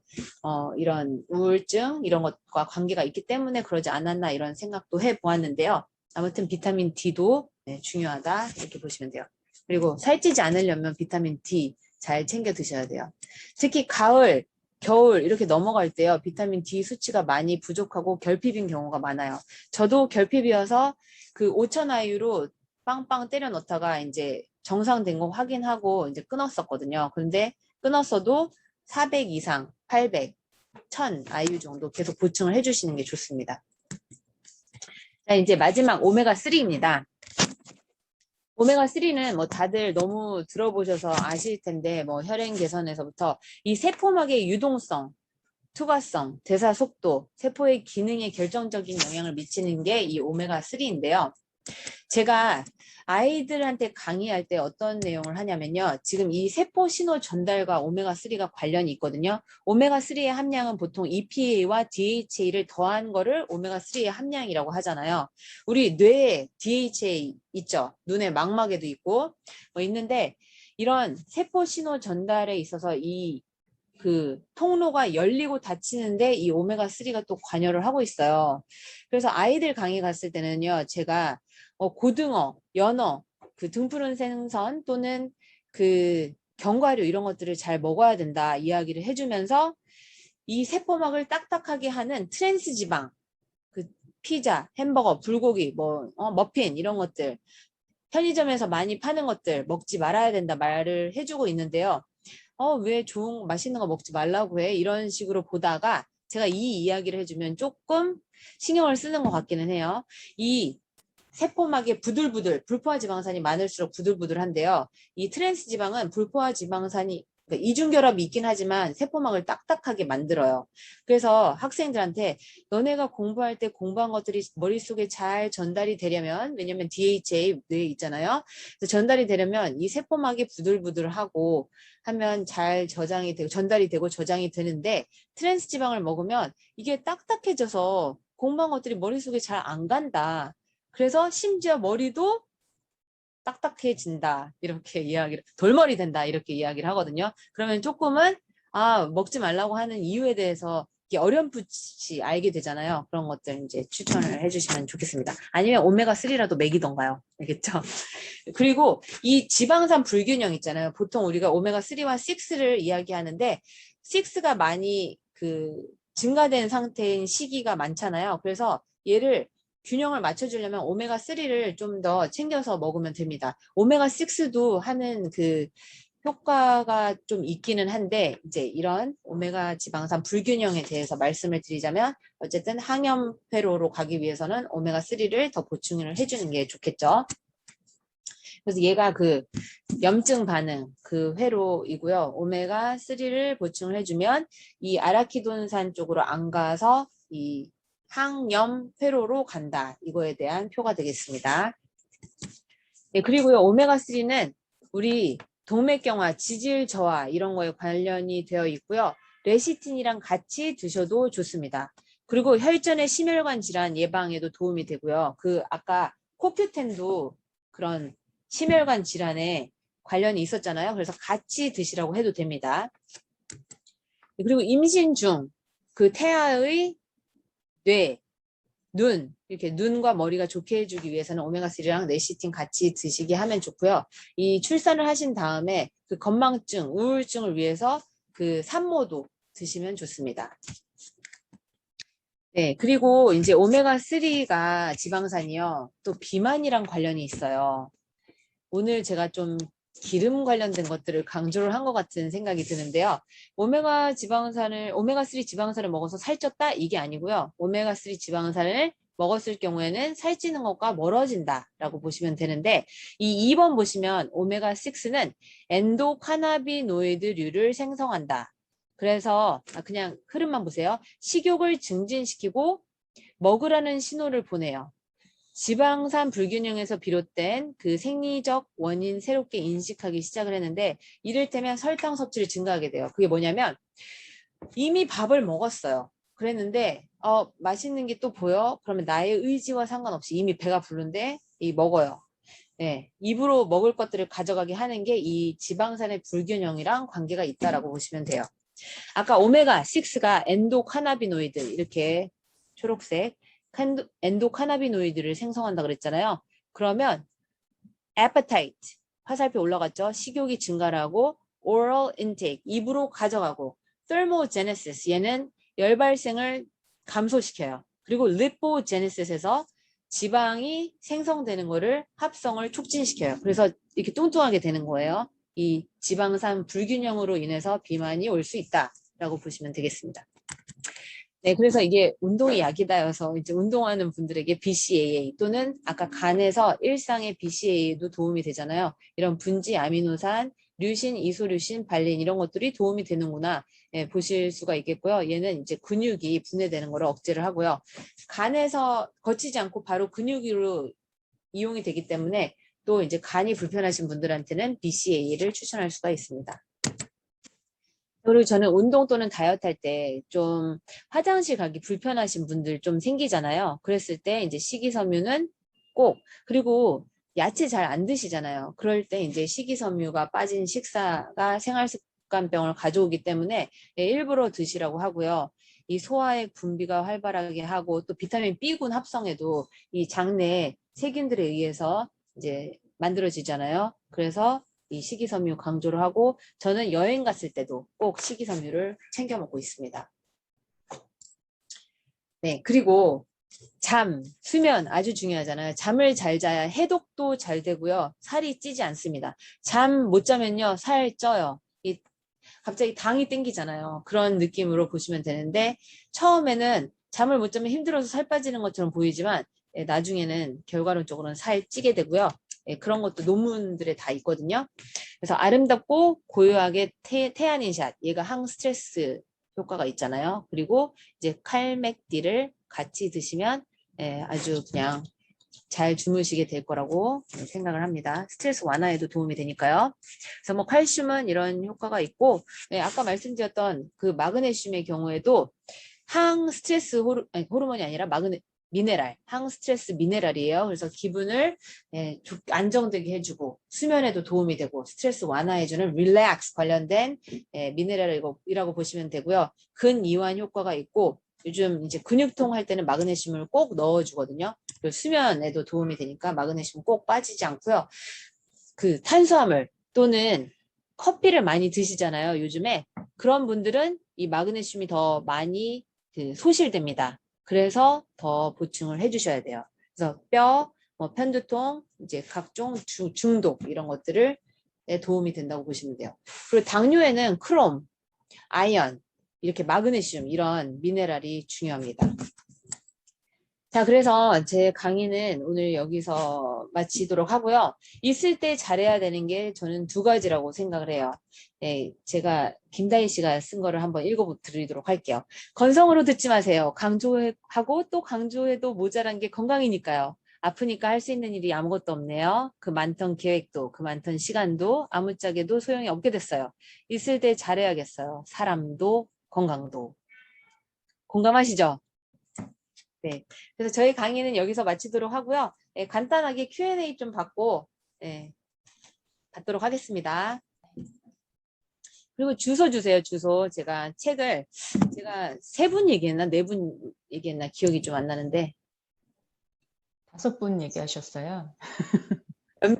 [SPEAKER 3] 이런 우울증 이런 것과 관계가 있기 때문에 그러지 않았나 이런 생각도 해보았는데요. 아무튼 비타민 D도 중요하다 이렇게 보시면 돼요. 그리고 살찌지 않으려면 비타민 D 잘 챙겨 드셔야 돼요. 특히 가을, 겨울 이렇게 넘어갈 때요. 비타민 D 수치가 많이 부족하고 결핍인 경우가 많아요. 저도 결핍이어서 그 5,000IU로 빵빵 때려 넣다가 이제 정상된 거 확인하고 이제 끊었었거든요. 근데 끊었어도 400 이상, 800, 1000 IU 정도 계속 보충을 해주시는 게 좋습니다. 자, 이제 마지막 오메가3입니다. 오메가3는 뭐 다들 너무 들어보셔서 아실 텐데 뭐 혈행 개선에서부터 이 세포막의 유동성, 투과성, 대사 속도, 세포의 기능에 결정적인 영향을 미치는 게 이 오메가3인데요. 제가 아이들한테 강의할 때 어떤 내용을 하냐면요. 지금 이 세포 신호 전달과 오메가3가 관련이 있거든요. 오메가3의 함량은 보통 EPA와 DHA를 더한 거를 오메가3의 함량이라고 하잖아요. 우리 뇌에 DHA 있죠. 눈의 망막에도 있고 있는데 이런 세포 신호 전달에 있어서 그 통로가 열리고 닫히는데 이 오메가3가 또 관여를 하고 있어요. 그래서 아이들 강의 갔을 때는요. 제가 고등어, 연어, 그 등푸른 생선 또는 그 견과류 이런 것들을 잘 먹어야 된다 이야기를 해주면서 이 세포막을 딱딱하게 하는 트랜스 지방, 그 피자, 햄버거, 불고기, 머핀 이런 것들 편의점에서 많이 파는 것들 먹지 말아야 된다 말을 해주고 있는데요. 왜 맛있는 거 먹지 말라고 해? 이런 식으로 보다가 제가 이 이야기를 해주면 조금 신경을 쓰는 것 같기는 해요. 이 세포막에 부들부들, 불포화 지방산이 많을수록 부들부들한데요. 이 트랜스 지방은 불포화 지방산이 그러니까 이중결합이 있긴 하지만 세포막을 딱딱하게 만들어요. 그래서 학생들한테 너네가 공부할 때 공부한 것들이 머릿속에 잘 전달이 되려면, 왜냐면 DHA 뇌에 있잖아요. 그래서 전달이 되려면 이 세포막이 부들부들하고 하면 잘 저장이 되고 전달이 되고 저장이 되는데, 트랜스 지방을 먹으면 이게 딱딱해져서 공부한 것들이 머릿속에 잘 안 간다. 그래서 심지어 머리도 딱딱해진다. 이렇게 이야기를, 돌머리 된다. 이렇게 이야기를 하거든요. 그러면 조금은, 먹지 말라고 하는 이유에 대해서 어렴풋이 알게 되잖아요. 그런 것들 이제 추천을 해주시면 좋겠습니다. 아니면 오메가3라도 먹이던가요. 알겠죠? 그리고 이 지방산 불균형 있잖아요. 보통 우리가 오메가3와 6를 이야기하는데, 6가 많이 증가된 상태인 시기가 많잖아요. 그래서 얘를 균형을 맞춰주려면 오메가3를 좀 더 챙겨서 먹으면 됩니다. 오메가6도 하는 효과가 좀 있기는 한데, 이제 이런 오메가 지방산 불균형에 대해서 말씀을 드리자면, 어쨌든 항염회로로 가기 위해서는 오메가3를 더 보충을 해주는 게 좋겠죠. 그래서 얘가 염증 반응 회로이고요. 오메가3를 보충을 해주면 이 아라키돈산 쪽으로 안 가서 이 항염 회로로 간다. 이거에 대한 표가 되겠습니다. 네, 그리고요. 오메가3는 우리 동맥경화, 지질 저하 이런 거에 관련이 되어 있고요. 레시틴이랑 같이 드셔도 좋습니다. 그리고 혈전의 심혈관 질환 예방에도 도움이 되고요. 아까 코큐텐도 그런 심혈관 질환에 관련이 있었잖아요. 그래서 같이 드시라고 해도 됩니다. 그리고 임신 중 태아의 뇌, 눈, 이렇게 눈과 머리가 좋게 해주기 위해서는 오메가3랑 레시틴 같이 드시게 하면 좋고요. 이 출산을 하신 다음에 건망증, 우울증을 위해서 산모도 드시면 좋습니다. 네, 그리고 이제 오메가3가 지방산이요. 또 비만이랑 관련이 있어요. 오늘 제가 좀 기름 관련된 것들을 강조를 한 것 같은 생각이 드는데요. 오메가3 지방산을 먹어서 살쪘다? 이게 아니고요. 오메가3 지방산을 먹었을 경우에는 살찌는 것과 멀어진다라고 보시면 되는데, 이 2번 보시면 오메가6는 엔도카나비노이드류를 생성한다. 그래서 그냥 흐름만 보세요. 식욕을 증진시키고 먹으라는 신호를 보내요. 지방산 불균형에서 비롯된 생리적 원인 새롭게 인식하기 시작을 했는데, 이를테면 설탕 섭취를 증가하게 돼요. 그게 뭐냐면 이미 밥을 먹었어요. 그랬는데 맛있는 게 또 보여? 그러면 나의 의지와 상관없이 이미 배가 부른데 먹어요. 네, 입으로 먹을 것들을 가져가게 하는 게 이 지방산의 불균형이랑 관계가 있다라고 보시면 돼요. 아까 오메가6가 엔도카나비노이드 이렇게 초록색 엔도카나비노이드를 생성한다 그랬잖아요. 그러면 appetite 화살표 올라갔죠. 식욕이 증가를 하고 oral intake 입으로 가져가고 thermogenesis 얘는 열 발생을 감소시켜요. 그리고 lipogenesis에서 지방이 생성되는 거를 합성을 촉진시켜요. 그래서 이렇게 뚱뚱하게 되는 거예요. 이 지방산 불균형으로 인해서 비만이 올 수 있다라고 보시면 되겠습니다. 네, 그래서 이게 운동이 약이다여서 이제 운동하는 분들에게 BCAA 또는 아까 간에서 일상의 BCAA도 도움이 되잖아요. 이런 분지 아미노산, 류신, 이소류신, 발린 이런 것들이 도움이 되는구나 보실 수가 있겠고요. 얘는 이제 근육이 분해되는 거를 억제를 하고요. 간에서 거치지 않고 바로 근육으로 이용이 되기 때문에 또 이제 간이 불편하신 분들한테는 BCAA를 추천할 수가 있습니다. 그리고 저는 운동 또는 다이어트 할 때 좀 화장실 가기 불편하신 분들 좀 생기잖아요. 그랬을 때 이제 식이섬유는 꼭, 그리고 야채 잘 안 드시잖아요. 그럴 때 이제 식이섬유가 빠진 식사가 생활습관병을 가져오기 때문에 일부러 드시라고 하고요. 이 소화의 분비가 활발하게 하고 또 비타민 B군 합성에도 이 장내 세균들에 의해서 이제 만들어지잖아요. 그래서 이 식이섬유 강조를 하고 저는 여행 갔을 때도 꼭 식이섬유를 챙겨 먹고 있습니다. 네, 그리고 수면 아주 중요하잖아요. 잠을 잘 자야 해독도 잘 되고요. 살이 찌지 않습니다. 잠 못 자면요, 살 쪄요. 갑자기 당이 땡기잖아요. 그런 느낌으로 보시면 되는데 처음에는 잠을 못 자면 힘들어서 살 빠지는 것처럼 보이지만 나중에는 결과론적으로는 살 찌게 되고요. 그런 것도 논문들에 다 있거든요. 그래서 아름답고 고요하게 테아닌샷, 얘가 항스트레스 효과가 있잖아요. 그리고 이제 칼맥디를 같이 드시면 아주 그냥 잘 주무시게 될 거라고 생각을 합니다. 스트레스 완화에도 도움이 되니까요. 그래서 뭐 칼슘은 이런 효과가 있고, 아까 말씀드렸던 그 마그네슘의 경우에도 항스트레스 호르몬이 아니라 미네랄, 항스트레스 미네랄이에요. 그래서 기분을 안정되게 해주고 수면에도 도움이 되고 스트레스 완화해주는 릴렉스 관련된 미네랄이라고 보시면 되고요. 근이완 효과가 있고 요즘 이제 근육통 할 때는 마그네슘을 꼭 넣어주거든요. 그리고 수면에도 도움이 되니까 마그네슘 꼭 빠지지 않고요. 그 탄수화물 또는 커피를 많이 드시잖아요. 요즘에 그런 분들은 이 마그네슘이 더 많이 소실됩니다. 그래서 더 보충을 해주셔야 돼요. 그래서 뼈, 뭐 편두통, 이제 각종 중독 이런 것들을 도움이 된다고 보시면 돼요. 그리고 당뇨에는 크롬, 아연, 이렇게 마그네슘 이런 미네랄이 중요합니다. 자, 그래서 제 강의는 오늘 여기서 마치도록 하고요. 있을 때 잘해야 되는 게 저는 두 가지라고 생각을 해요. 제가 김다희 씨가 쓴 거를 한번 읽어드리도록 할게요. 건성으로 듣지 마세요. 강조하고 또 강조해도 모자란 게 건강이니까요. 아프니까 할 수 있는 일이 아무것도 없네요. 그 많던 계획도 그 많던 시간도 아무짝에도 소용이 없게 됐어요. 있을 때 잘해야겠어요. 사람도 건강도. 공감하시죠? 네. 그래서 저희 강의는 여기서 마치도록 하고요. 간단하게 Q&A 좀 받도록 하겠습니다. 그리고 주소 주세요, 주소. 제가 책을, 제가 3분 얘기했나? 4분 얘기했나? 기억이 좀 안 나는데.
[SPEAKER 1] 5분 얘기하셨어요.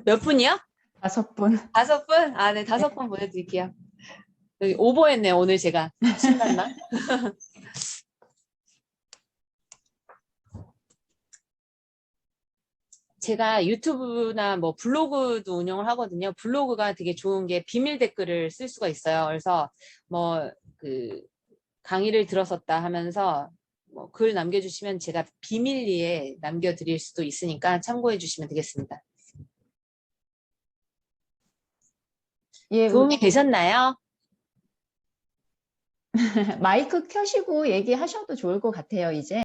[SPEAKER 3] 몇 분이요?
[SPEAKER 1] 5분.
[SPEAKER 3] 5분? 아, 네, 5분 보내드릴게요. 여기 오버했네요, 오늘 제가. 신났나? 제가 유튜브나 뭐 블로그도 운영을 하거든요. 블로그가 되게 좋은 게 비밀 댓글을 쓸 수가 있어요. 그래서 뭐 그 강의를 들었었다 하면서 뭐 글 남겨주시면 제가 비밀리에 남겨드릴 수도 있으니까 참고해 주시면 되겠습니다.
[SPEAKER 1] 예,
[SPEAKER 3] 도움이 되셨나요?
[SPEAKER 1] 마이크 켜시고 얘기하셔도 좋을 것 같아요, 이제.